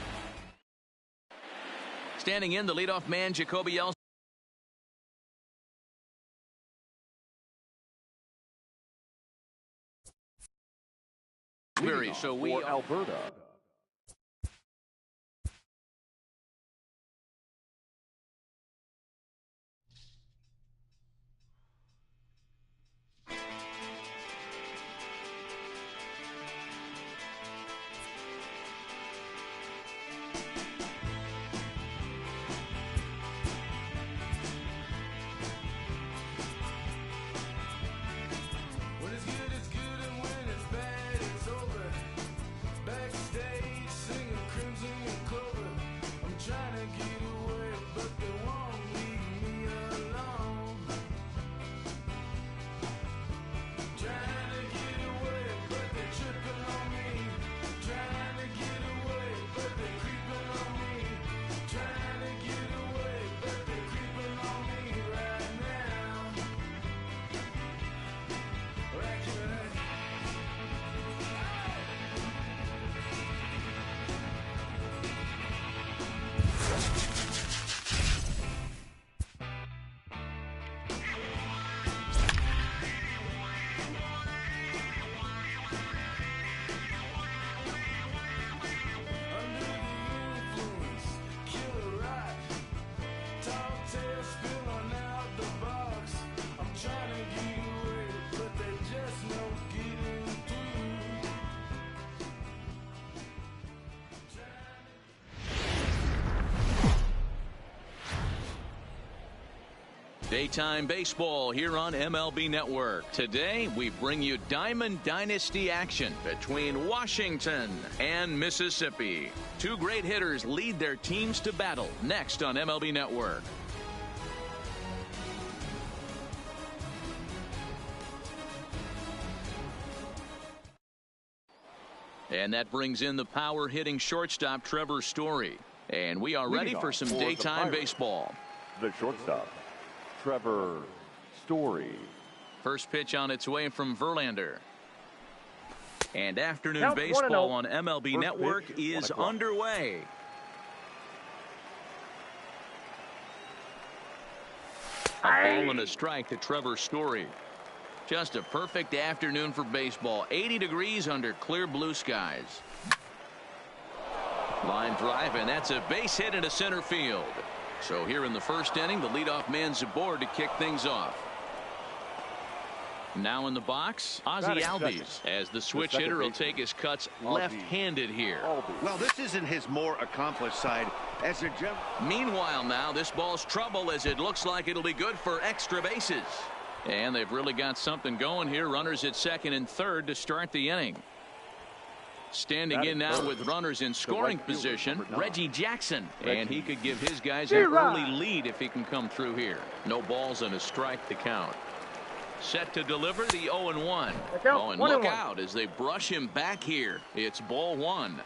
Standing in, the leadoff man, Jacoby Ellsbury. So we for Alberta. Daytime baseball here on MLB Network. Today we bring you Diamond Dynasty action between Washington and Mississippi. Two great hitters lead their teams to battle next on MLB Network. And that brings in the power hitting shortstop Trevor Story. And we are ready for some daytime baseball. The shortstop, Trevor Story. First pitch on its way from Verlander. And afternoon baseball on MLB Network is underway. A ball and a strike to Trevor Story. Just a perfect afternoon for baseball. 80 degrees under clear blue skies. Line drive, and that's a base hit into center field. So here in the first inning, the leadoff man's aboard to kick things off. Now in the box, Ozzie Albies, as the switch hitter will take his cuts left-handed here. Well, this isn't his more accomplished side. As a Meanwhile now, this ball's trouble as it looks like it'll be good for extra bases. And they've really got something going here. Runners at second and third to start the inning. Standing in now with runners in scoring position, Reggie Jackson. And he could give his guys an early lead if he can come through here. No balls and a strike to count. Set to deliver the 0-1. Oh, and look out as they brush him back here. It's ball one.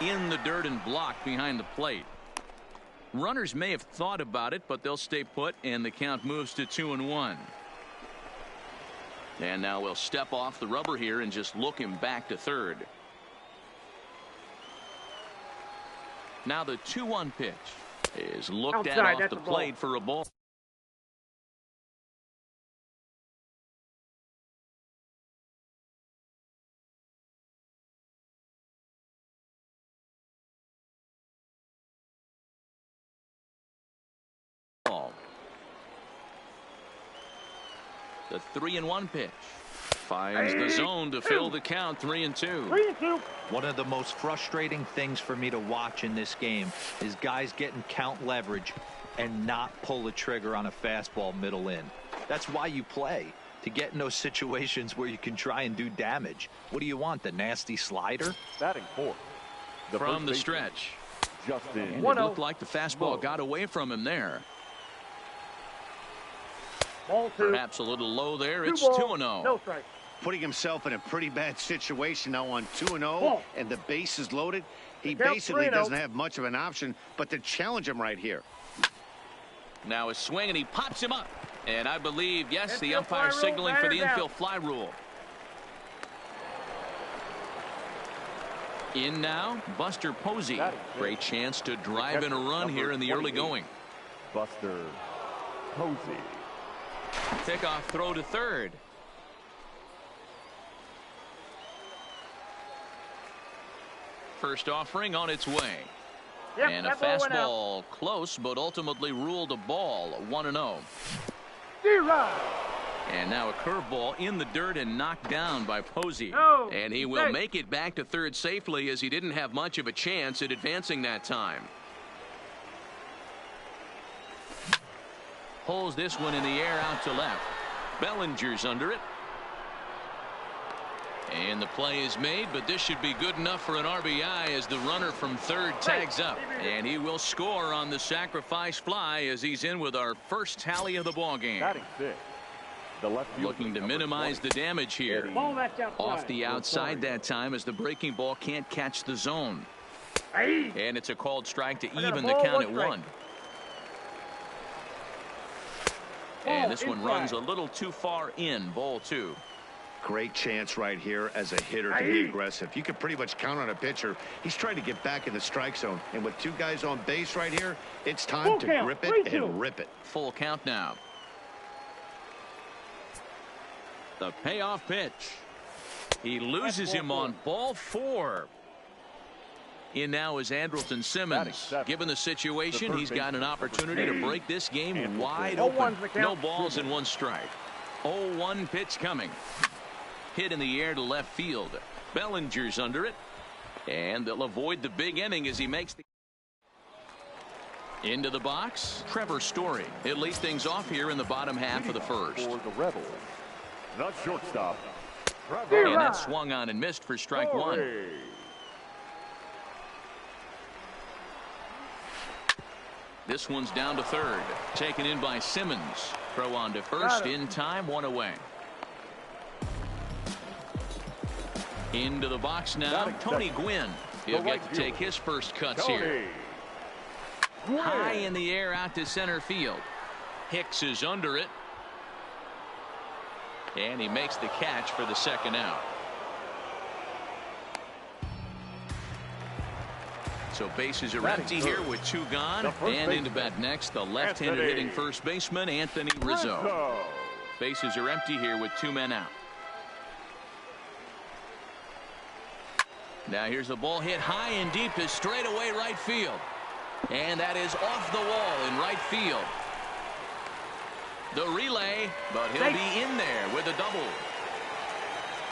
In the dirt and blocked behind the plate. Runners may have thought about it, but they'll stay put, and the count moves to 2-1. And now we'll step off the rubber here and just look him back to third. Now the 2-1 pitch is looked at off the plate for a ball. The 3-1 pitch finds the zone to fill the count. 3-2. 3-2. One of the most frustrating things for me to watch in this game is guys getting count leverage and not pull the trigger on a fastball middle in. That's why you play, to get in those situations where you can try and do damage. What do you want, the nasty slider? Batting fourth. From the stretch. Justin. And it looked like the fastball got away from him there. Ball 2. Perhaps a little low there. It's 2-0. 2-0. No strike. Putting himself in a pretty bad situation now on 2-0, Ball. and the base is loaded. He Count basically 3-0. doesn't have much of an option but to challenge him right here. Now a swing, and he pops him up. And I believe, yes, the Infield umpire fly signaling rule, for the batter's infield out. fly rule. In now, Buster Posey. Great chance to drive in a run here in the early going. Buster Posey. Pickoff throw to third. First offering on its way. Yep, And a that ball went out. fastball close, but ultimately ruled a ball. 1-0. D-Rod. And now a curveball in the dirt and knocked down by Posey. No, And he will make it back to third safely, as he didn't have much of a chance at advancing that time. Pulls this one in the air out to left. Bellinger's under it. And the play is made, but this should be good enough for an RBI as the runner from third tags up. And he will score on the sacrifice fly as he's in with our first tally of the ball game. Batting 6. The left fielder, Looking to number minimize 20. the damage here. Ball that's outside. Off the outside that time as the breaking ball can't catch the zone. Hey. And it's a called strike to got a even the ball, count one at strike. 1. Ball And this one inside. runs a little too far in. Ball 2. Great chance right here as a hitter to be aggressive. You can pretty much count on a pitcher. He's trying to get back in the strike zone. And with two guys on base right here, it's time Full to count, grip it 3-2. and rip it. Full count now. The payoff pitch. He loses him on ball 4. In now is Andrelton Simmons. Given the situation, he's got an opportunity to break this game wide open. No balls and 1 strike. 0-1 pitch coming. Hit in the air to left field. Bellinger's under it. And they'll avoid the big inning as he makes the... Into the box, Trevor Story. He'll lead things off here in the bottom half of the first. For the Rebels, the shortstop, And Trevor that swung on and missed for strike 1. Story. This one's down to third. Taken in by Simmons. Throw on to first in time. 1 away. Into the box now. Tony Gwynn. He'll get to take his first cuts here. High in the air out to center field. Hicks is under it. And he makes the catch for the second out. So bases are empty here with 2 gone. And into bat next, the left-handed hitting first baseman, Anthony Rizzo. Bases are empty here with 2 men out. Now here's the ball hit high and deep to straightaway right field. And that is off the wall in right field. The relay, but he'll be in there with a double.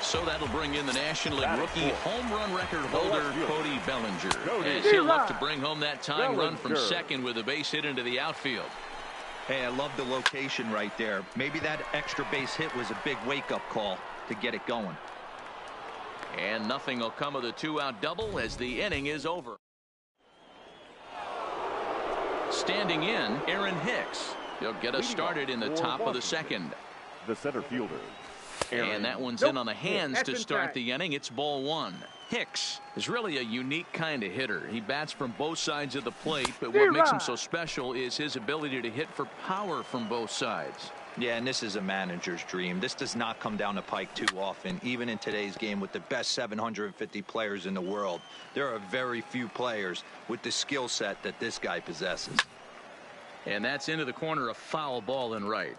So that'll bring in the National League rookie home run record holder, Cody Bellinger. As he'll look to bring home that tying run from second with a base hit into the outfield. Hey, I love the location right there. Maybe that extra base hit was a big wake-up call to get it going. And nothing will come of the 2-out double as the inning is over. Standing in, Aaron Hicks. He'll get us started in the top of the second. The center fielder, And that one's in on the hands to start the inning. It's ball 1. Hicks is really a unique kind of hitter. He bats from both sides of the plate, but what makes him so special is his ability to hit for power from both sides. Yeah, and this is a manager's dream. This does not come down the pike too often, even in today's game with the best 750 players in the world. There are very few players with the skill set that this guy possesses. And that's into the corner, a foul ball and right.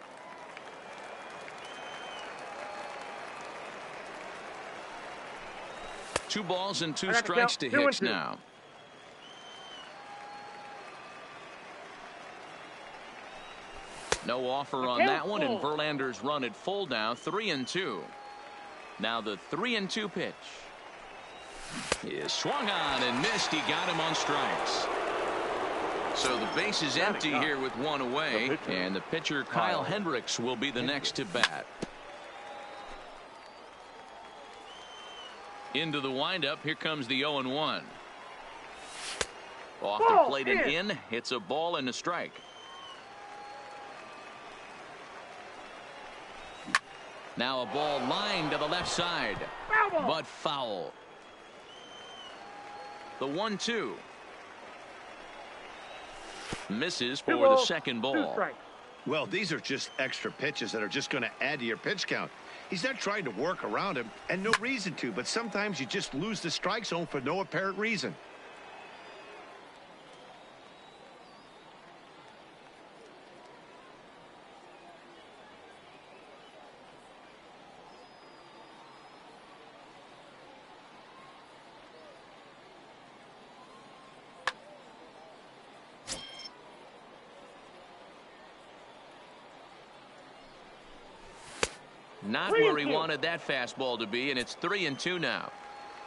Two balls and 2 strikes to Hicks now. No offer on that one, and Verlander's run at full now, 3-2. Now the 3-2 pitch is swung on and missed. He got him on strikes. So the base is empty here with 1 away, and the pitcher Kyle Hendricks will be the next to bat. Into the windup, here comes the 0-1. Off the plate and in. It's a ball and a strike. Now a ball lined to the left side, but foul. The 1-2. Misses for the second ball. Well, these are just extra pitches that are just going to add to your pitch count. He's not trying to work around him, and no reason to, but sometimes you just lose the strike zone for no apparent reason. Not where he wanted that fastball to be, and it's 3-2 now.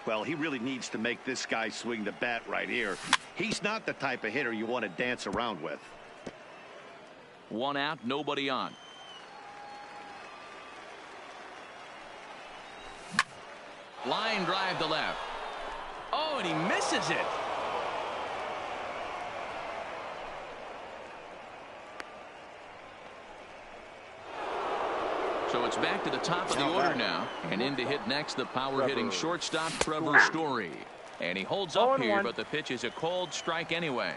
Well, he really needs to make this guy swing the bat right here. He's not the type of hitter you want to dance around with. 1 out, nobody on. Line drive to left. Oh, and he misses it. So it's back to the top of the order now. And in to hit next, the power-hitting shortstop, Trevor Story. And he holds up here, but the pitch is a cold strike anyway.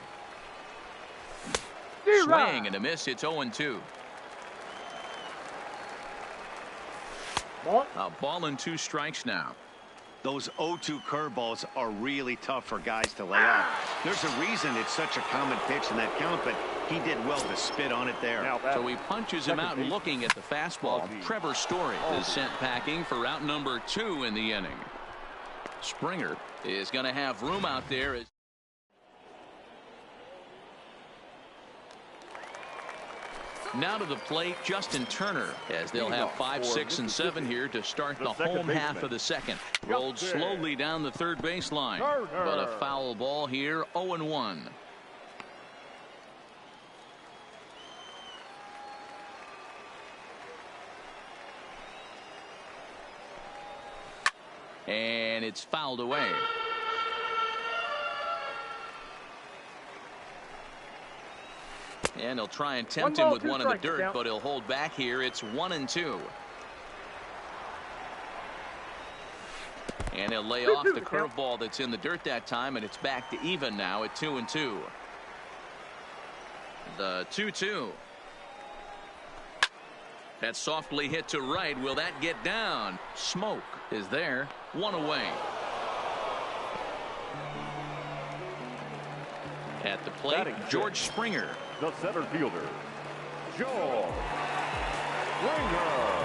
Swing and a miss. It's 0-2. A ball and 2 strikes now. Those 0-2 curveballs are really tough for guys to lay off. There's a reason it's such a common pitch in that count, but he did well to spit on it there. So he punches him out looking at the fastball. Trevor Story is sent packing for out number 2 in the inning. Springer is going to have room out there. Now to the plate, Justin Turner, as they'll have 5, 6, and 7 here to start the home half of the second. Rolled slowly down the third baseline, but a foul ball here, 0-1. And it's fouled away. And he'll try and tempt him with one in the dirt, but he'll hold back here. It's 1-2. And he'll lay off the curveball that's in the dirt that time, and it's back to even now at 2-2. The 2-2. That's softly hit to right. Will that get down? Smoke is there. 1 away. At the plate, George Springer. The center fielder, George Springer.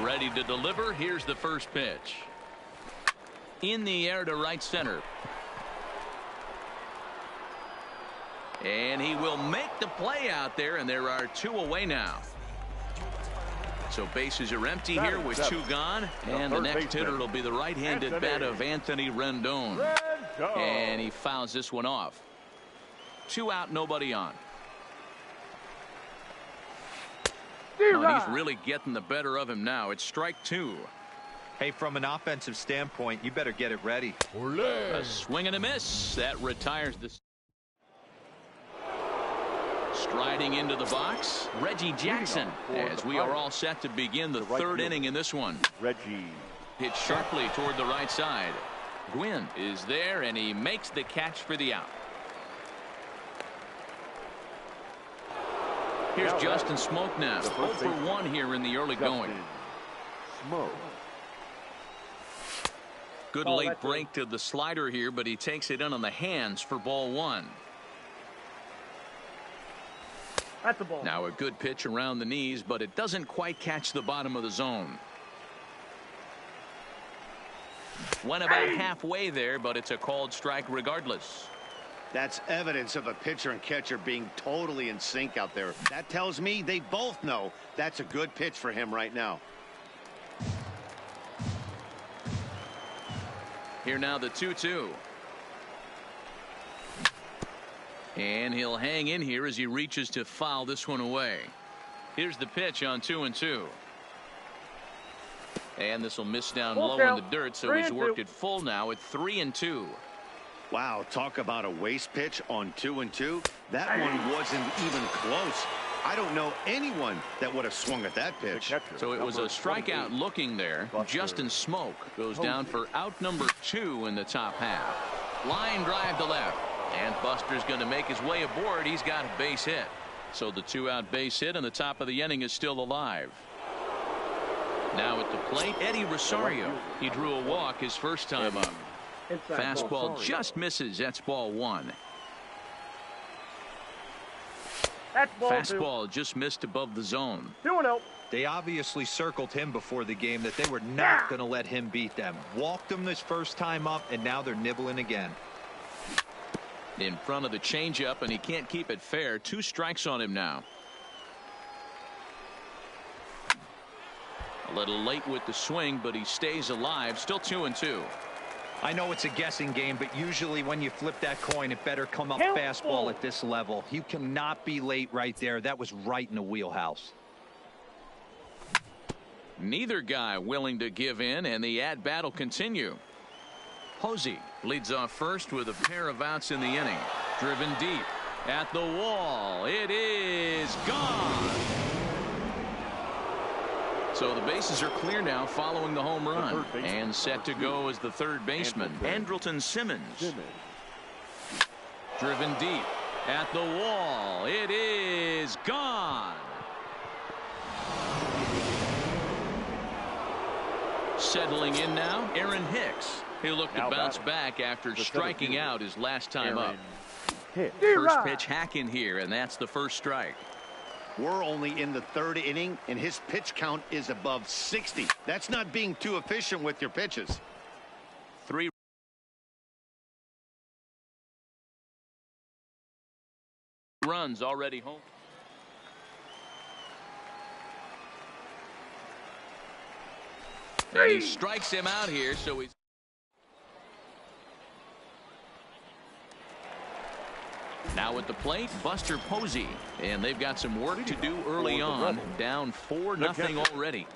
Ready to deliver. Here's the first pitch. In the air to right center. And he will make the play out there, and there are 2 away now. So bases are empty here with 2 gone. And the next hitter will be the right-handed bat of Anthony Rendon. And he fouls this one off. 2 out, nobody on. Oh, he's really getting the better of him now. It's strike 2. Hey, from an offensive standpoint, you better get it ready. A swing and a miss. That retires the... Striding into the box, Reggie Jackson, as we are all set to begin the third inning in this one. Reggie. Hit sharply toward the right side. Gwynn is there, and he makes the catch for the out. Here's Justin Smoke now. 0 for 1 here in the early going. Smoke. Good late break to the slider here, but he takes it in on the hands for ball 1. That's a ball. Now a good pitch around the knees, but it doesn't quite catch the bottom of the zone. Went about halfway there, but it's a called strike regardless. That's evidence of a pitcher and catcher being totally in sync out there. That tells me they both know that's a good pitch for him right now. Here now the 2-2. And he'll hang in here as he reaches to foul this one away. Here's the pitch on 2-2. And this will miss down low in the dirt, so he's worked it full now at 3-2. Wow, talk about a waste pitch on 2-2. That one wasn't even close. I don't know anyone that would have swung at that pitch. So it was a strikeout looking there. Justin Smoke goes down for out number 2 in the top half. Line drive to left. And Buster's going to make his way aboard. He's got a base hit. So the 2-out base hit and the top of the inning is still alive. Now at the plate, Eddie Rosario. He drew a walk his first time up. Fastball just misses. That's ball 1. That's ball Fastball just missed above the zone. 2-0. They obviously circled him before the game that they were not going to let him beat them. Walked him this first time up, and now they're nibbling again. In front of the changeup, and he can't keep it fair. 2 strikes on him now. A little late with the swing, but he stays alive. Still 2-2. I know it's a guessing game, but usually when you flip that coin, it better come up fastball at this level. You cannot be late right there. That was right in the wheelhouse. Neither guy willing to give in, and the at-bat will continue. Posey leads off first with a pair of outs in the inning. Driven deep at the wall. It is gone. So the bases are clear now following the home run. And set to go as the third baseman, Andrelton Simmons. Driven deep at the wall. It is gone. Settling in now, Aaron Hicks. He'll look to bounce back after striking out his last time up. First pitch hack in here, and that's the first strike. We're only in the 3rd inning, and his pitch count is above 60. That's not being too efficient with your pitches. 3 runs already home. And he strikes him out here, so he's now at the plate, Buster Posey, and they've got some work to do early on. Down 4-0 already.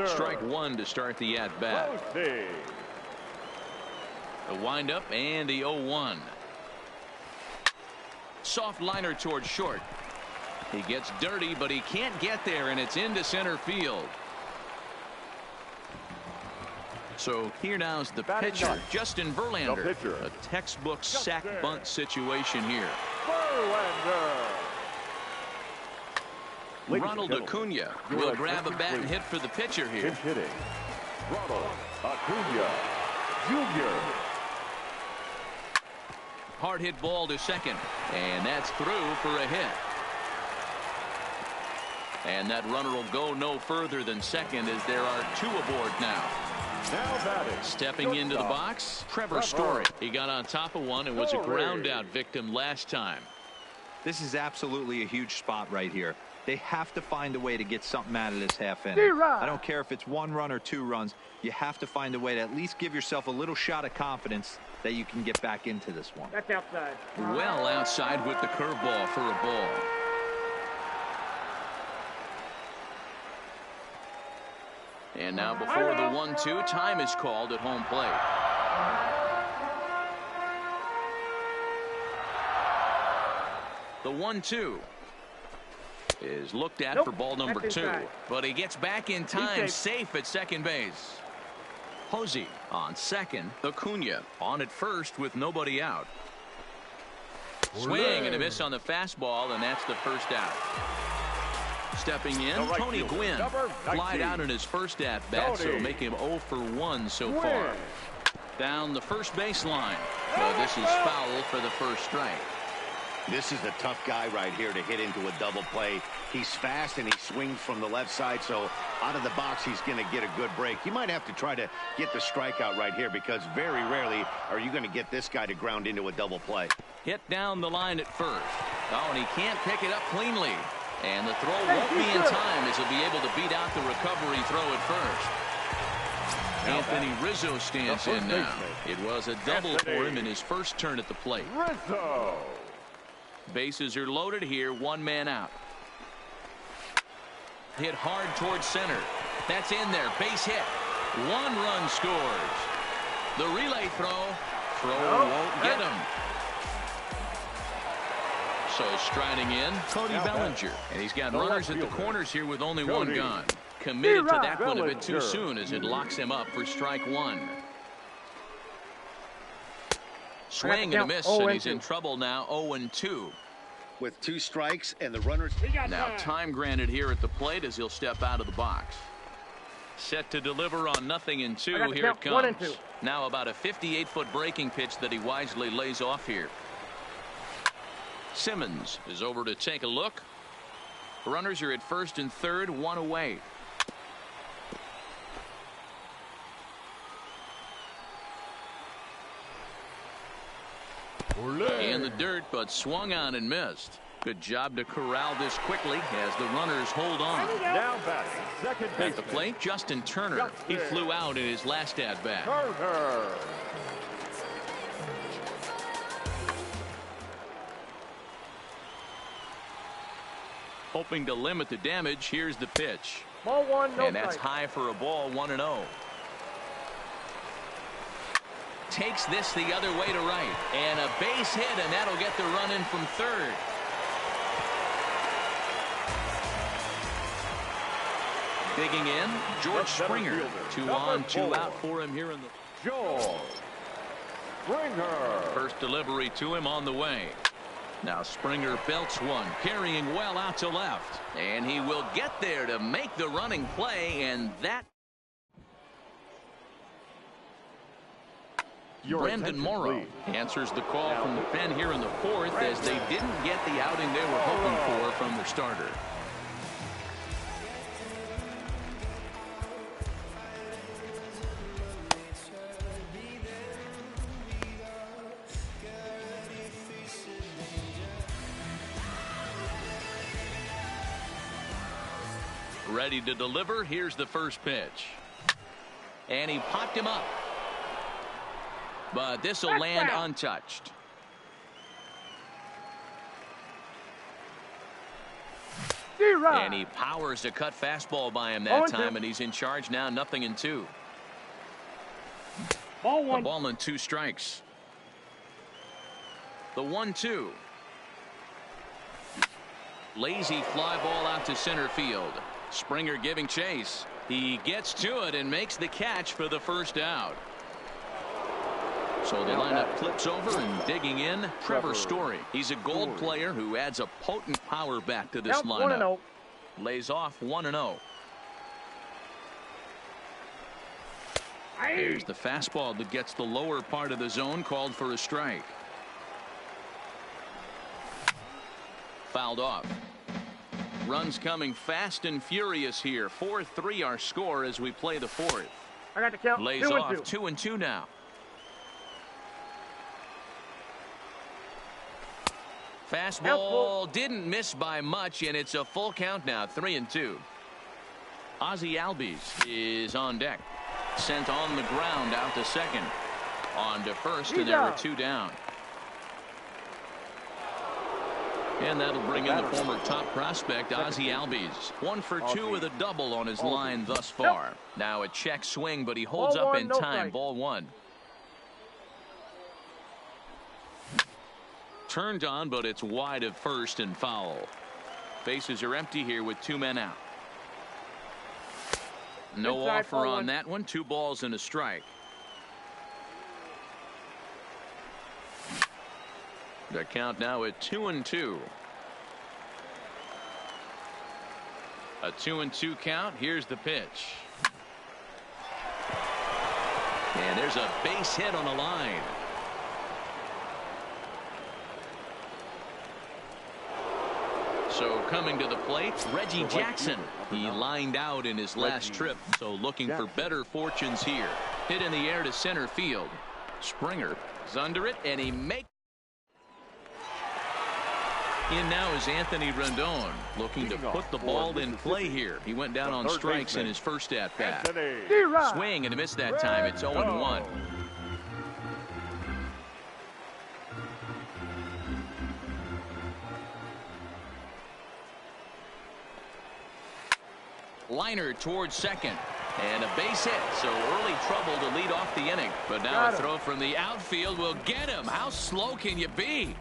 Strike 1 to start the at-bat. The windup and the 0-1. Soft liner towards short. He gets dirty, but he can't get there, and it's into center field. So here now is the pitcher, Justin Verlander. A textbook sack bunt situation here. Ronald Acuna will grab a bat and hit for the pitcher here. Hitting. Ronald Acuna Jr. Hard hit ball to second, and that's through for a hit. And that runner will go no further than second as there are 2 aboard now. Stepping into the box, Trevor Story. He got on top of one and was a ground out victim last time. This is absolutely a huge spot right here. They have to find a way to get something out of this half inning. I don't care if it's 1 run or 2 runs. You have to find a way to at least give yourself a little shot of confidence that you can get back into this one. That's outside. Well outside with the curveball for a ball. And now before the 1-2, time is called at home plate. The 1-2 is looked at for ball number 2, but he gets back in time, safe at second base. Posey on second. Acuna on at first with nobody out. Swing and a miss on the fastball, and that's the first out. Stepping in, Tony Gwynn flied out in his first at-bat, so make him 0 for 1 so far. Down the first baseline. But this is foul for the first strike. This is a tough guy right here to hit into a double play. He's fast and he swings from the left side, so out of the box he's going to get a good break. You might have to try to get the strikeout right here because very rarely are you going to get this guy to ground into a double play. Hit down the line at first. Oh, and he can't pick it up cleanly. And the throw won't be in time as he'll be able to beat out the recovery throw at first. Anthony Rizzo stands in now. It was a double for him in his first turn at the plate. Rizzo. Bases are loaded here, 1 man out. Hit hard towards center. That's in there, base hit. 1 run scores. The relay throw won't get him. So striding in, Cody Bellinger. And he's got runners at the corners here with only one gone. Committed to that one a bit too soon as it locks him up for strike one. Swing and a miss, and he's in trouble now, 0-2. With 2 strikes and the runners. Now time granted here at the plate as he'll step out of the box. Set to deliver on 0-2. Here it comes. Now about a 58-foot breaking pitch that he wisely lays off here. Simmons is over to take a look. Runners are at first and third, 1 away. In the dirt, but swung on and missed. Good job to corral this quickly as the runners hold on. Now batting, second baseman. At the plate, Justin Turner. He flew out in his last at-bat. Turner. Hoping to limit the damage, here's the pitch. Ball 1, no and that's strike. high for a ball, 1-0. Takes this the other way to right. And a base hit, and that'll get the run in from third. Digging in, George Springer. 2 on, 2 out for him here in the... George Springer. First delivery to him on the way. Now Springer belts one, carrying well out to left. And he will get there to make the running play, and that... Brandon Morrow answers the call from the pen here in the fourth as they didn't get the outing they were hoping for from their starter. Ready to deliver. Here's the first pitch. And he popped him up. But this will land untouched. And he powers a cut fastball by him that time, and he's in charge now, 0-2. Ball 1. A ball and 2 strikes. The 1-2. Lazy fly ball out to center field. Springer giving chase. He gets to it and makes the catch for the first out. So the lineup flips over and digging in, Trevor Story. He's a gold player who adds a potent power back to this lineup. Lays off 1-0. Here's the fastball that gets the lower part of the zone, called for a strike. Fouled off. Runs coming fast and furious here. 4-3 our score as we play the fourth. I got the count. Lays off 2-2 now. Fastball didn't miss by much, and it's a full count now, 3-2. Ozzie Albies is on deck. Sent on the ground out to second. On to first, and there are 2 down. And that'll bring in the former top prospect, Ozzie Albies. 1 for 2 with a double on his line thus far. Now a check swing, but he holds up in time. Ball 1. Turned on, but it's wide of first and foul. Bases are empty here with 2 men out. No offer on that one. 2 balls and a strike. The count now at 2-2. A 2-2 count. Here's the pitch. And there's a base hit on the line. So coming to the plate, Reggie Jackson. He lined out in his last trip, so looking for better fortunes here. Hit in the air to center field. Springer is under it, and he makes. In now is Anthony Rendon, looking to put the ball in play here. He went down on strikes in his first at-bat. Swing and a miss that time. It's 0-1. Liner towards second, and a base hit, so early trouble to lead off the inning. But now a throw from the outfield will get him. How slow can you be?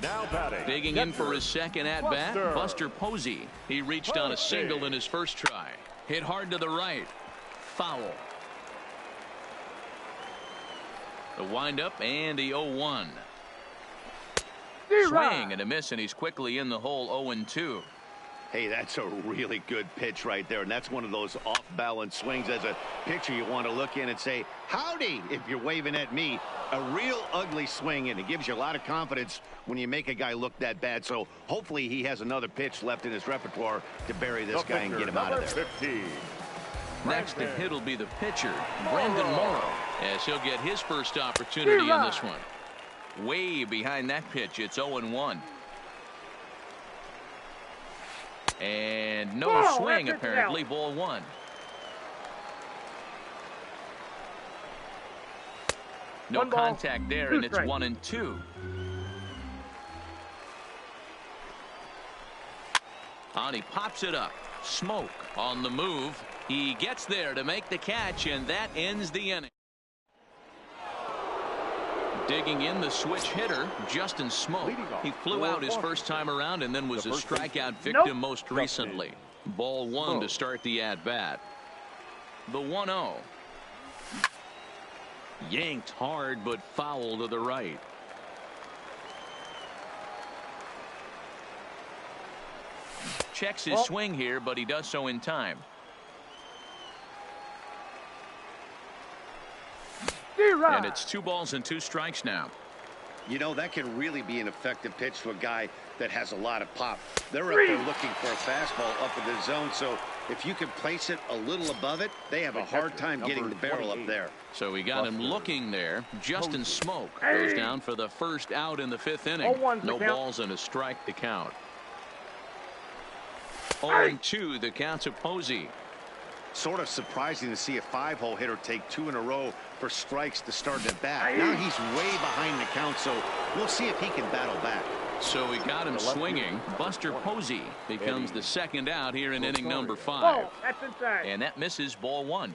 Now batting. Digging in for his second at-bat, Buster Posey. He reached on a single in his first try. Hit hard to the right. Foul. The windup and the 0-1. Swing and a miss, and he's quickly in the hole 0-2. Hey, that's a really good pitch right there, and that's one of those off-balance swings. As a pitcher, you want to look in and say, howdy, if you're waving at me. A real ugly swing, and it gives you a lot of confidence when you make a guy look that bad. So hopefully he has another pitch left in his repertoire to bury this guy and get him out of there. 15. Next to hit will be the pitcher, Brandon Morrow, as he'll get his first opportunity in this one. Way behind that pitch, it's 0-1. And no swing, apparently, ball one. No contact there, and it's 1-2. And he pops it up. Smoke on the move. He gets there to make the catch, and that ends the inning. Digging in, the switch hitter, Justin Smoke. He flew out his first time around and then was a strikeout victim most recently. Ball one to start the at-bat. The 1-0. Yanked hard, but foul to the right. Checks his swing here, but he does so in time. And it's 2 balls and 2 strikes now. You know, that can really be an effective pitch to a guy that has a lot of pop. They're up there looking for a fastball up in the zone, so if you can place it a little above it, they have a hard time getting the barrel up there. So we got him looking there. Justin Smoke goes down for the first out in the 5th inning. No balls and a strike to count. 0-2 the count to Posey. Sort of surprising to see a 5-hole hitter take 2 in a row for strikes to start the bat. Now he's way behind the count, so we'll see if he can battle back. So we got him swinging. Buster Posey becomes the second out here in inning number 5. That's inside. And that misses ball one.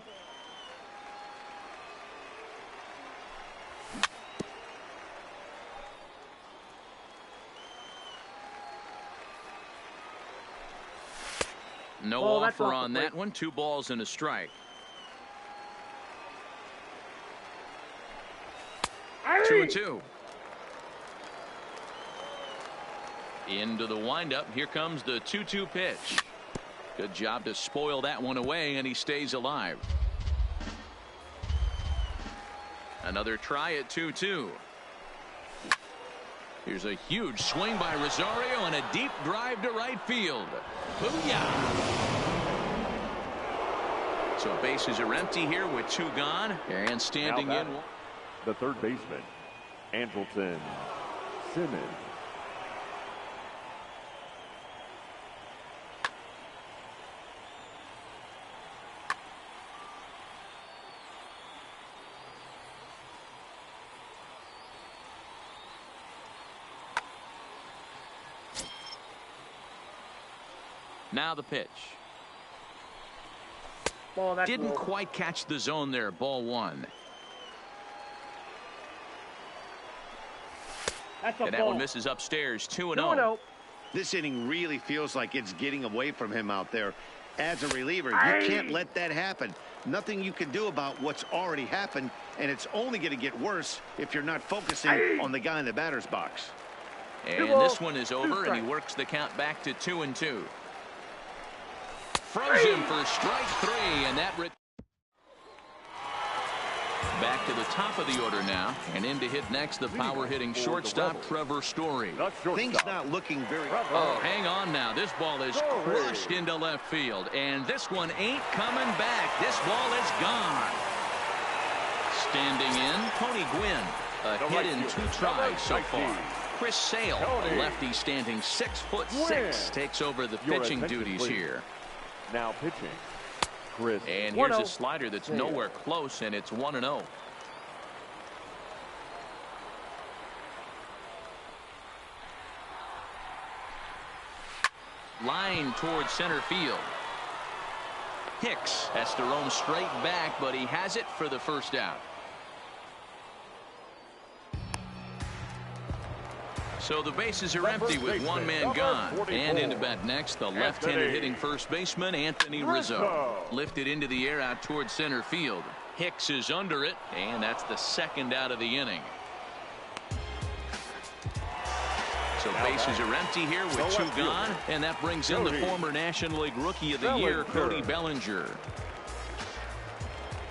No offer on that one. 2 balls and a strike. 2-2. Into the windup. Here comes the 2-2 pitch. Good job to spoil that one away, and he stays alive. Another try at 2-2. Here's a huge swing by Rosario and a deep drive to right field. Booyah! So bases are empty here with 2 gone, and standing in the third baseman, Andrelton Simmons. Now the pitch. Didn't quite catch the zone there. Ball one. And that one misses upstairs. 2-0. This inning really feels like it's getting away from him out there. As a reliever, you can't let that happen. Nothing you can do about what's already happened, and it's only going to get worse if you're not focusing on the guy in the batter's box. And this one is over, and he works the count back to 2-2. Froze him for strike 3, and that back to the top of the order now, and in to hit next the power-hitting shortstop Trevor Story. Things not looking very. Oh, hang on now. This ball is crushed into left field, and this one ain't coming back. This ball is gone. Standing in, Tony Gwynn. A hit in 2 tries so far. Chris Sale, a lefty standing 6'6", takes over the pitching duties here. Now pitching, Chris. And here's a slider that's nowhere close, and it's 1-0. Line towards center field. Hicks has to roam straight back, but he has it for the first out. So the bases are empty with one man gone. And into bat next, the left-handed hitting first baseman, Anthony Rizzo. Lifted into the air out towards center field. Hicks is under it, and that's the second out of the inning. So bases are empty here with two gone, and that brings in the former National League Rookie of the Year, Cody Bellinger.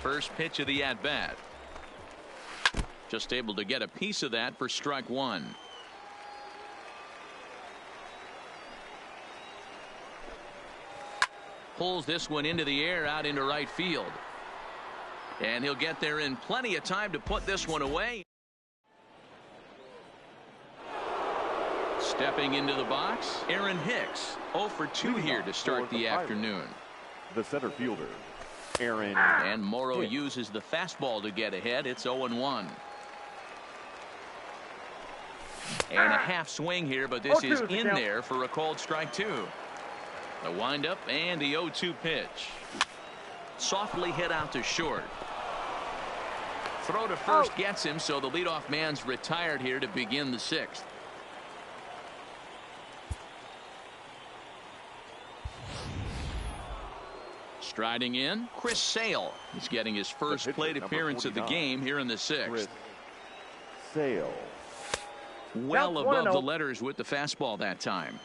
First pitch of the at-bat. Just able to get a piece of that for strike one. Pulls this one into the air out into right field. And he'll get there in plenty of time to put this one away. Stepping into the box, Aaron Hicks. 0 for 2 here to start the afternoon. The center fielder, Aaron. And Morrow uses the fastball to get ahead. It's 0-1. And a half swing here, but this is in there for a called strike two. The windup and the 0-2 pitch. Softly hit out to short. Throw to first gets him, so the leadoff man's retired here to begin the sixth. Striding in, Chris Sale. He's getting his first plate appearance of the game here in the sixth. Chris Sale. Well above the letters with the fastball that time.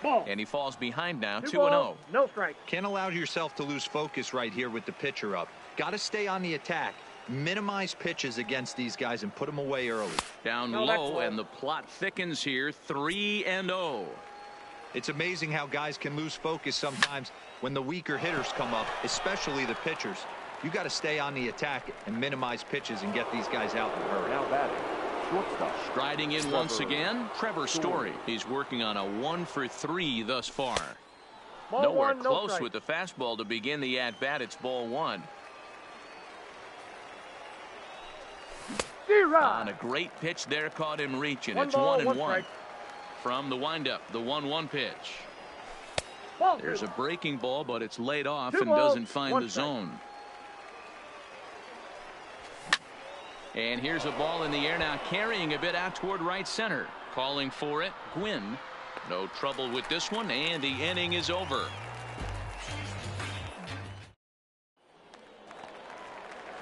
Ball. And he falls behind now, 2-0. No strike. Can't allow yourself to lose focus right here with the pitcher up. Got to stay on the attack. Minimize pitches against these guys and put them away early. Down low, and the plot thickens here, 3-0. It's amazing how guys can lose focus sometimes when the weaker hitters come up, especially the pitchers. You got to stay on the attack and minimize pitches and get these guys out in a hurry. Now batting, shortstop. Striding in once again, Trevor Story. He's working on a 1 for 3 thus far. Nowhere close with the fastball to begin the at-bat. It's ball one. On a great pitch there, caught him reaching. It's 1-1. From the windup, the 1-1 pitch. There's a breaking ball, but it's laid off and doesn't find the zone. And here's a ball in the air now, carrying a bit out toward right center. Calling for it, Gwynn. No trouble with this one, and the inning is over.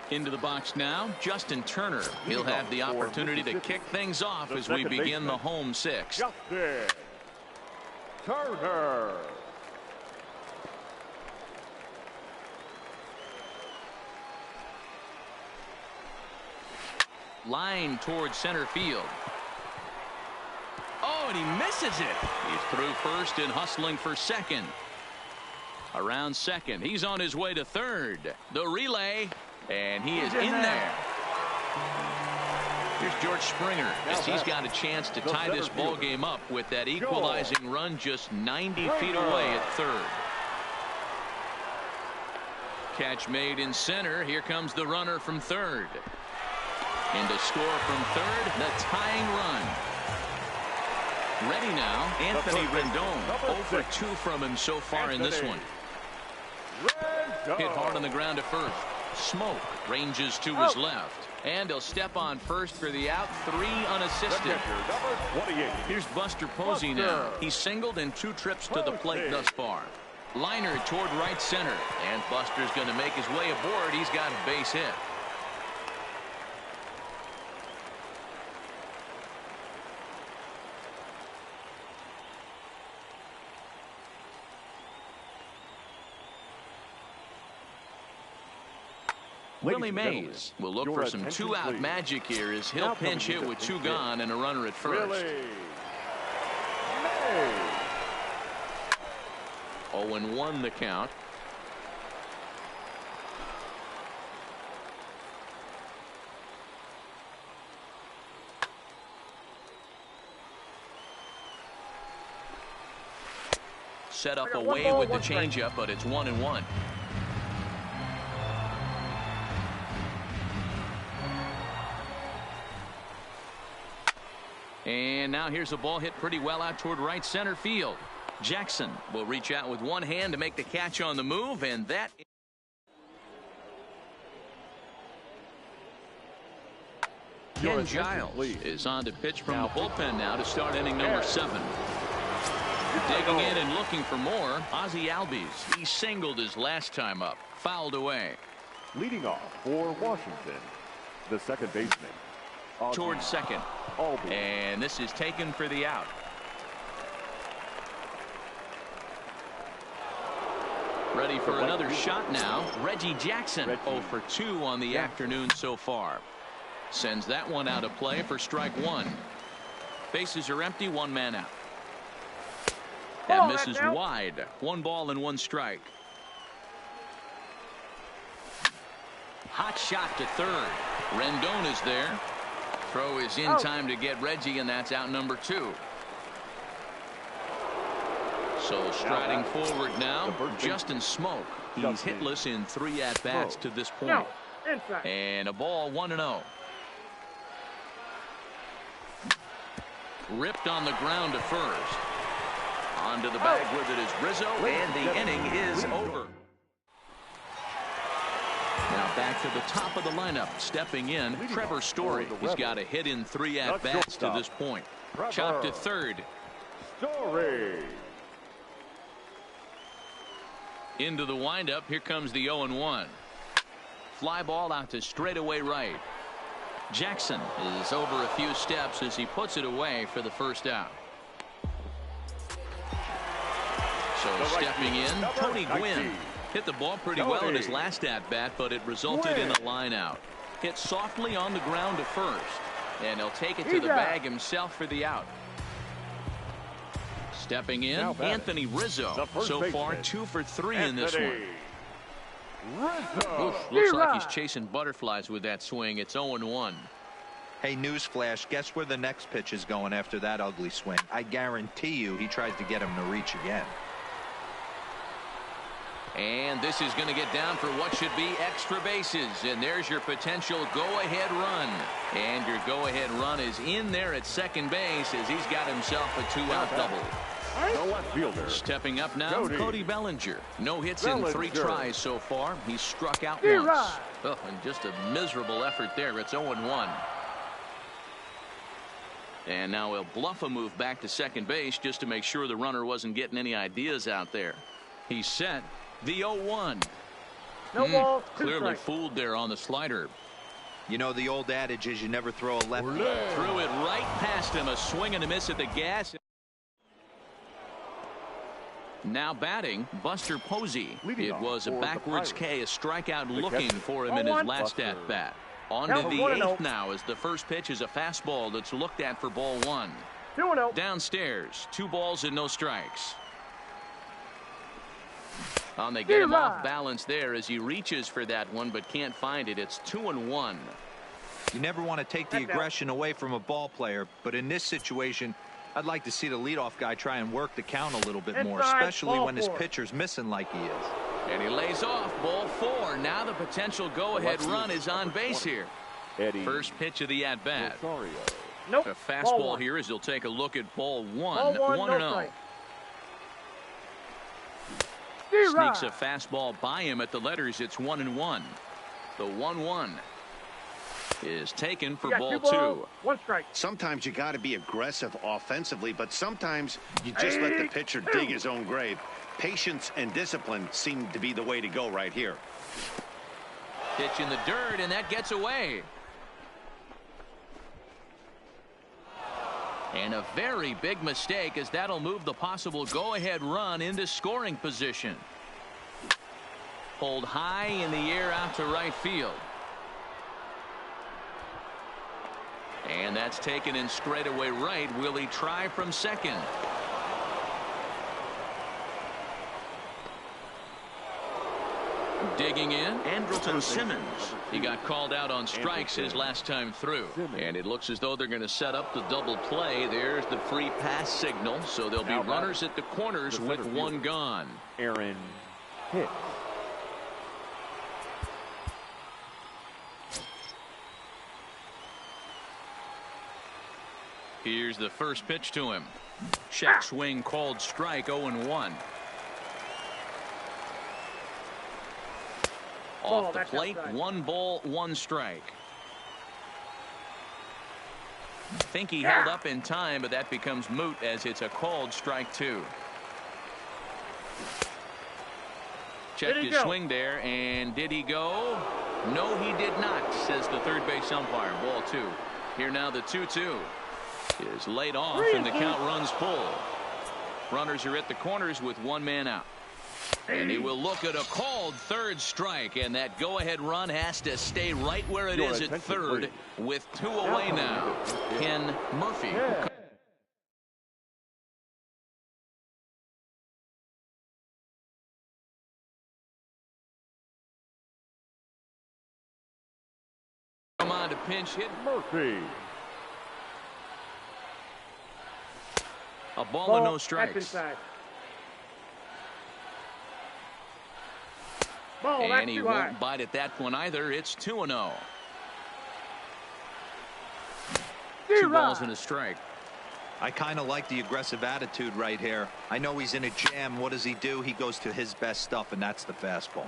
Into the box now, Justin Turner. He'll have the opportunity to kick things off as we begin the home sixth. Justin Turner. Line towards center field. Oh, and he misses it. He's through first and hustling for second. Around second, he's on his way to third. The relay. And he is in there. Here's George Springer. As he's got a chance to tie this ball game up with that equalizing run just 90 feet away at third. Catch made in center. Here comes the runner from third. And to score from third, the tying run. Ready now, Anthony Rendon. 0 for 2 from him so far in this one. Hit hard on the ground at first. Smoke ranges to his left, and he'll step on first for the out, 3 unassisted. Here's Buster Posey now. He's singled in 2 trips to the plate thus far. Liner toward right center, and Buster's going to make his way aboard. He's got a base hit. Willie Mays will look for some 2-out magic here as he'll pinch hit with 2 gone and a runner at first. 0-1 the count. Set up away with the changeup, but it's 1-1. And now here's a ball hit pretty well out toward right center field. Jackson will reach out with one hand to make the catch on the move, and that Ken Giles is on to pitch from the bullpen now to start inning number 7. Digging in and looking for more, Ozzie Albies. He singled his last time up, fouled away. Leading off for Washington, the second baseman. Towards second. And this is taken for the out. Ready for another shot now. Reggie Jackson 0 for 2 on the afternoon so far. Sends that one out of play for strike 1. Bases are empty, 1 man out. That misses wide. 1 ball and 1 strike. Hot shot to third. Rendon is there. Throw is in time to get Reggie, and that's out number 2. So striding forward now, Justin Smoke. He's hitless in 3 at-bats to this point. And a ball, 1-0. Ripped on the ground to first. Onto the bag with it is Rizzo, and the inning is over. Now back to the top of the lineup. Stepping in, Trevor Story. He's got a hit in 3 at-bats to this point. Chopped to third. Story. Into the windup. Here comes the 0-1. Fly ball out to straightaway right. Jackson is over a few steps as he puts it away for the first out. So stepping in, Tony Gwynn. Hit the ball pretty well in his last at-bat, but it resulted in a line out. Hit softly on the ground to first, and he'll take it to the bag himself for the out. Stepping in, Anthony Rizzo. So far, 2 for 3 in this one. Oof, looks like he's chasing butterflies with that swing. It's 0-1. Hey, newsflash, guess where the next pitch is going after that ugly swing? I guarantee you he tries to get him to reach again. And this is going to get down for what should be extra bases. And there's your potential go-ahead run. And your go-ahead run is in there at second base as he's got himself a 2-out double. The left fielder. Stepping up now, Cody Bellinger. No hits in 3 tries so far. He's struck out once. Oh, and just a miserable effort there. It's 0-1. And now he'll bluff a move back to second base just to make sure the runner wasn't getting any ideas out there. He's set. The 0-1. No ball. Clearly fooled there on the slider. You know, the old adage is you never throw a left. Threw it right past him. A swing and a miss at the gas. Now batting, Buster Posey. It was a backwards K, a strikeout looking for him in his last at-bat. On to the 8th now as the first pitch is a fastball that's looked at for ball 1. 2-0. Downstairs, 2 balls and no strikes. And they get him off balance there as he reaches for that one but can't find it. It's 2-1. You never want to take the aggression away from a ball player, but in this situation, I'd like to see the leadoff guy try and work the count a little bit more, especially when his pitcher's missing like he is. And he lays off ball 4. Now the potential go-ahead run is on base here. First pitch of the at-bat. Nope. A fastball here as he'll take a look at ball 1. 1-0. Sneaks a fastball by him at the letters. It's 1-1. The 1-1 is taken for ball 2. 1 strike. Sometimes you got to be aggressive offensively, but sometimes you just let the pitcher dig his own grave. Patience and discipline seem to be the way to go right here. Pitch in the dirt, and that gets away. And a very big mistake, as that'll move the possible go-ahead run into scoring position. Pulled high in the air out to right field. And that's taken in straightaway right. Will he try from second? Digging in, Andrelton Simmons. He got called out on strikes his last time through. And it looks as though they're going to set up the double play. There's the free pass signal. So there'll be runners at the corners with 1 gone. Aaron Hicks. Here's the first pitch to him. Check swing called strike. 0-1. Off the plate, 1 ball, 1 strike. I think he held up in time, but that becomes moot as it's a called strike 2. Checked his swing there, and did he go? No, he did not, says the third base umpire. Ball 2. Here now the 2-2 is laid off, and the count runs full. Runners are at the corners with one man out. And he will look at a called third strike, and that go-ahead run has to stay right where it is at third with 2 away now. Ken Murphy. Come on to pinch hit. Murphy. A ball and no strikes. And he won't bite at that one either. It's 2-0. 2 balls and a strike. I kind of like the aggressive attitude right here. I know he's in a jam. What does he do? He goes to his best stuff, and that's the fastball.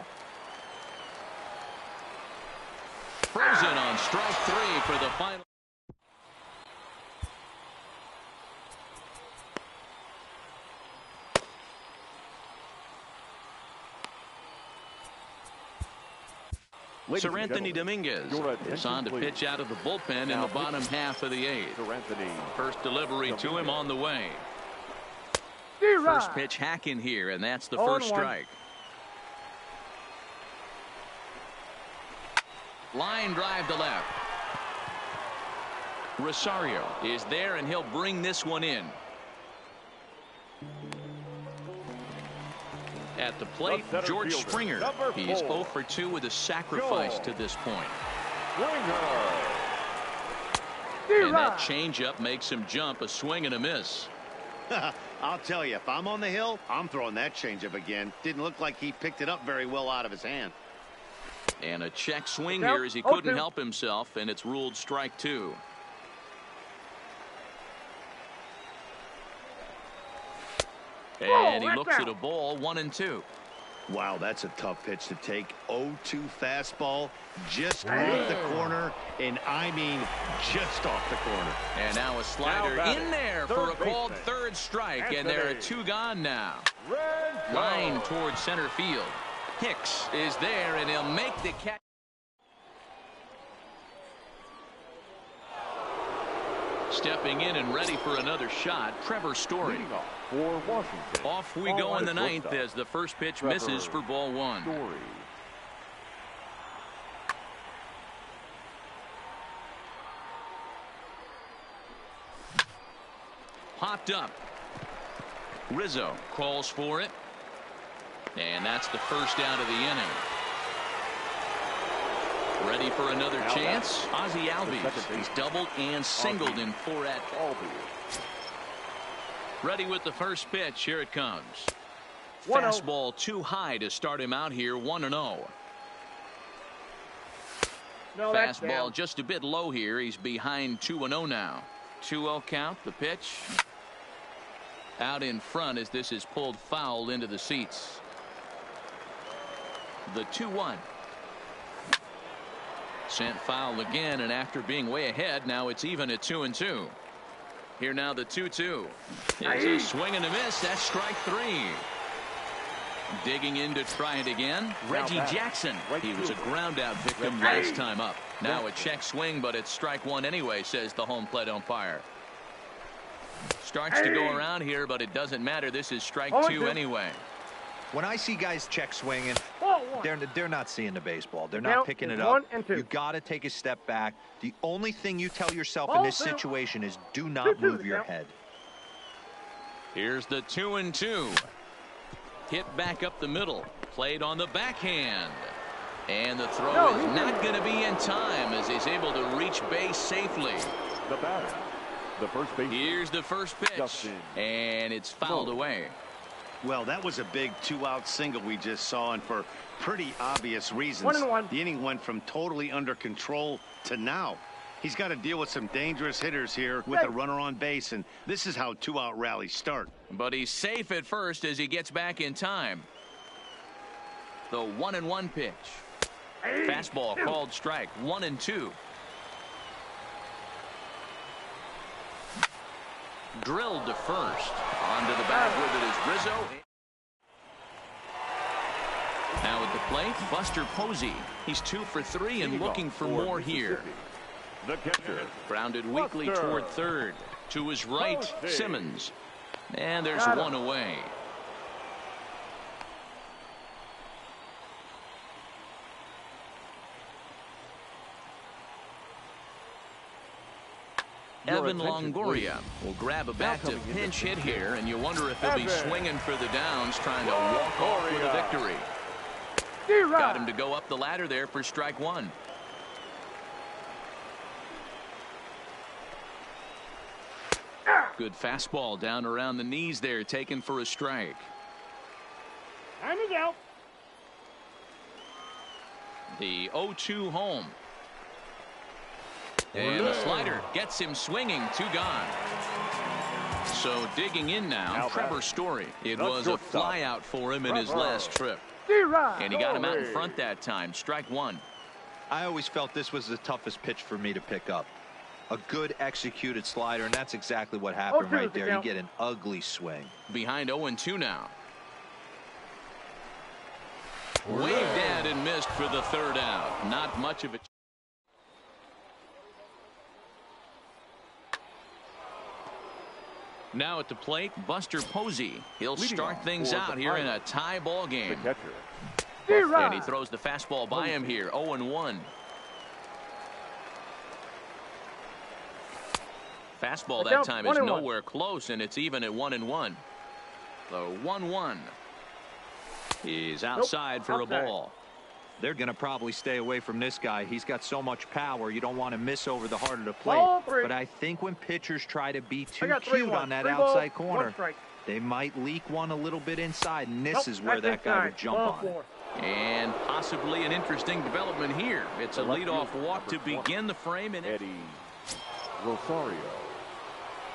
Frozen on strike 3 for the final. Sir Anthony Dominguez is on to pitch out of the bullpen in the bottom half of the 8th. First delivery to him on the way. First pitch hack in here, and that's the first strike. Line drive to left. Rosario is there, and he'll bring this one in. At the plate, George Springer. He's 0 for 2 with a sacrifice to this point. And that changeup makes him jump. A swing and a miss. I'll tell you, if I'm on the hill, I'm throwing that changeup again. Didn't look like he picked it up very well out of his hand. And a check swing here as he couldn't help himself, and it's ruled strike 2. And he looks at a ball, 1-2. Wow, that's a tough pitch to take. 0-2 fastball, just off the corner, and I mean just off the corner. And now a slider in there for a called third strike, and there are 2 gone now. Line towards center field. Hicks is there, and he'll make the catch. Stepping in and ready for another shot, Trevor Story. For Washington. Off we go in the 9th as the first pitch misses for ball 1. Story. Popped up. Rizzo calls for it. And that's the first out of the inning. Ready for another chance. Ozzie Albies. He's doubled and singled in 4 at-bats. Ready with the first pitch. Here it comes. Fastball too high to start him out here. 1-0. Fastball just a bit low here. He's behind 2-0 now. 2-0 count. The pitch out in front as this is pulled foul into the seats. The 2-1. Sent foul again, and after being way ahead, now it's even at 2-2. Here now the 2-2. It's a swing and a miss. That's strike 3. Digging in to try it again. Reggie Jackson. He was a ground out victim last time up. Now a check swing, but it's strike 1 anyway, says the home plate umpire. Starts to go around here, but it doesn't matter. This is strike 2 anyway. When I see guys check swinging, they're not seeing the baseball. They're not picking it up. You got to take a step back. The only thing you tell yourself in this situation is do not move your head. Here's the 2-2. Hit back up the middle. Played on the backhand. And the throw is not going to be in time as he's able to reach base safely. The batter. The first base. Here's the first pitch. And it's fouled away. Well, that was a big 2-out single we just saw, and for pretty obvious reasons. 1-1. The inning went from totally under control to now. He's got to deal with some dangerous hitters here with a runner on base, and this is how 2-out rallies start. But he's safe at first as he gets back in time. The 1-1 pitch. Fastball called strike. 1-2. Drilled to first. Onto the bag with it is Rizzo. Now at the plate, Buster Posey. He's 2 for 3 and looking for more here. The catcher. Grounded weakly toward third. To his right, Simmons. And there's one away. Evan Longoria will grab a bat to pinch hit here, and you wonder if he'll be swinging for the downs, trying to walk off with a victory. Got him to go up the ladder there for strike 1. Good fastball down around the knees there, taken for a strike. Time is out. The 0-2 home. And the slider gets him swinging. 2 gone. So digging in now, Trevor Story. It was a fly out for him in his last trip. And he got him out in front that time. Strike 1. I always felt this was the toughest pitch for me to pick up. A good executed slider, and that's exactly what happened right there. You get an ugly swing. Behind 0-2 now. Waved at and missed for the 3rd out. Not much of a. Now at the plate, Buster Posey. He'll start things out here in a tie ball game. And he throws the fastball by him here. 0-1. Fastball that time is nowhere close, and it's even at 1-1. The 1-1 is outside for a ball. They're going to probably stay away from this guy. He's got so much power. You don't want to miss over the heart of the plate. But I think when pitchers try to be too cute on that outside corner, they might leak one a little bit inside, and this is where that guy would jump on it. And possibly an interesting development here. It's a leadoff walk to begin the frame. And Eddie Rosario.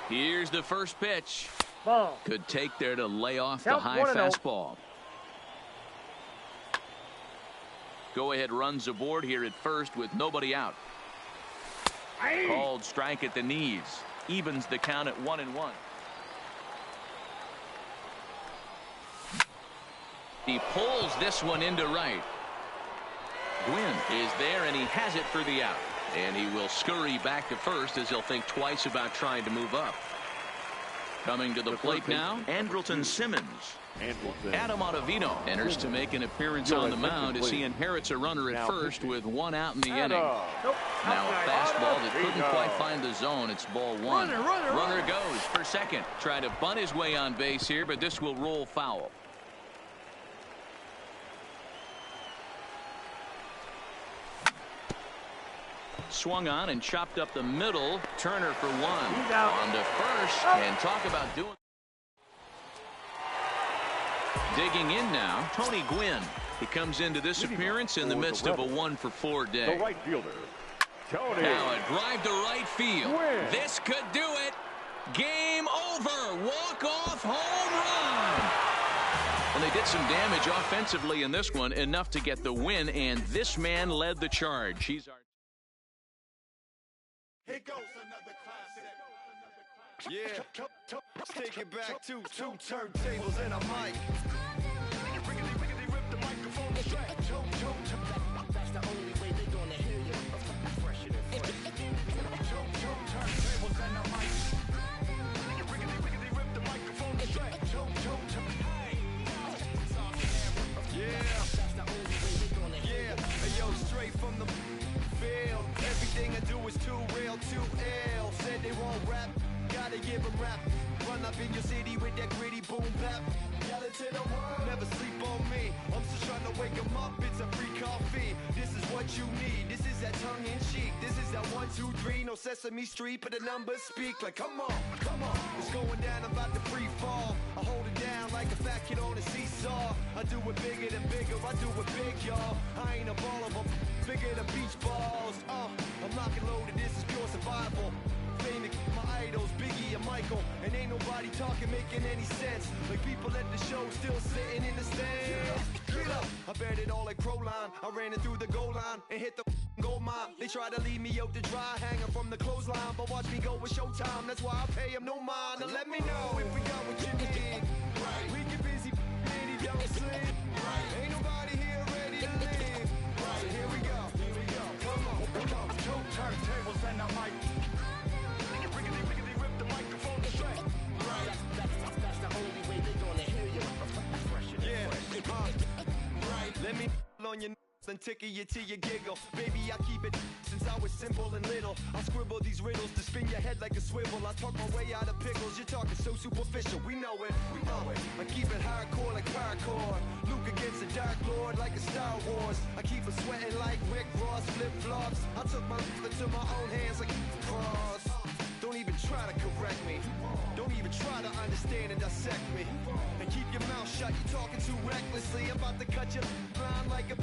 Here's the first pitch. Ball. Good take there to lay off the high fastball. Go ahead runs aboard here at first with nobody out. Called strike at the knees. Evens the count at 1-1. He pulls this one into right. Gwynn is there, and he has it for the out. And he will scurry back to first as he'll think twice about trying to move up. Coming to the plate now, Andrelton Simmons. Adam Ottavino enters to make an appearance on the mound as he inherits a runner at first with 1 out in the inning. Now a fastball that couldn't quite find the zone. It's ball 1. Runner goes for second. Try to bunt his way on base here, but this will roll foul. Swung on and chopped up the middle. Turner for 1. On to first. And talk about doing. Digging in now, Tony Gwynn. He comes into this appearance in the midst of a 1-for-4 day. The right fielder, Tony. Now a drive to right field. This could do it. Game over. Walk-off home run. And they did some damage offensively in this one, enough to get the win, and this man led the charge. He's our. Here goes another classic. Yeah, let's take it back to 2 turntables and a mic. Rip the microphone straight. That's the only way they gonna hear you. Fresher than fresh. 2 turntables and a mic. Rip the microphone straight. Yeah, that's the only way they gonna hear you. Hey yo, straight from the field. Everything I do is too real, too ill. Said they won't rap, gotta give them rap. Run up in your city with that gritty boom bap. Yell it to the world, never sleep on me. I'm still trying to wake them up, it's a free coffee. This is what you need, this is that tongue in cheek. This is that 1, 2, 3, no Sesame Street, but the numbers speak. Like come on, it's going down, I'm about to free fall. I hold it down like a fat kid on a seesaw. I do it bigger than bigger, I do it big, y'all. I ain't a baller, but bigger than beach balls. I'm locking loaded, this is pure survival. Famous, my idols, Biggie and Michael. And ain't nobody talking, making any sense. Like people at the show still sitting in the stands. Get up, I bet it all like Proline. I ran it through the goal line and hit the gold mine. mind. They try to leave me out to dry, hanging from the clothesline, but watch me go with showtime. That's why I pay them no mind. Now let me know if we got what you need. We get busy, and he don't sleep. Ain't nobody here ready to leave. So here we go. Come on. Two turntables and a mic. Riggedy, rip the microphone straight. That's the only way they gonna hear you. Let me on your and tickle you till you giggle. Baby, I keep it since I was simple and little. I scribble these riddles to spin your head like a swivel. I talk my way out of pickles. You're talking so superficial. We know it. I keep it hardcore like parkour. Luke against the Dark Lord like a Star Wars. I keep it sweating like Rick Ross flip-flops. I took my life into my own hands like a cross. Don't even try to correct me. Don't even try to understand and dissect me. And keep your mouth shut, you talking too recklessly. I'm about to cut your line like a...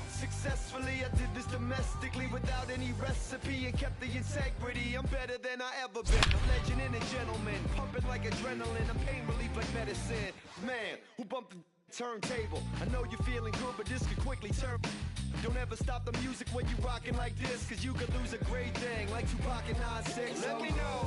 Successfully, I did this domestically without any recipe and kept the integrity. I'm better than I ever been. A legend and a gentleman, pumping like adrenaline. I'm pain relief like medicine. Man, who bumped the turntable? I know you're feeling good, but this could quickly turn. Don't ever stop the music when you rockin' like this, cause you could lose a great thing like Tupac and 9-6. Let me know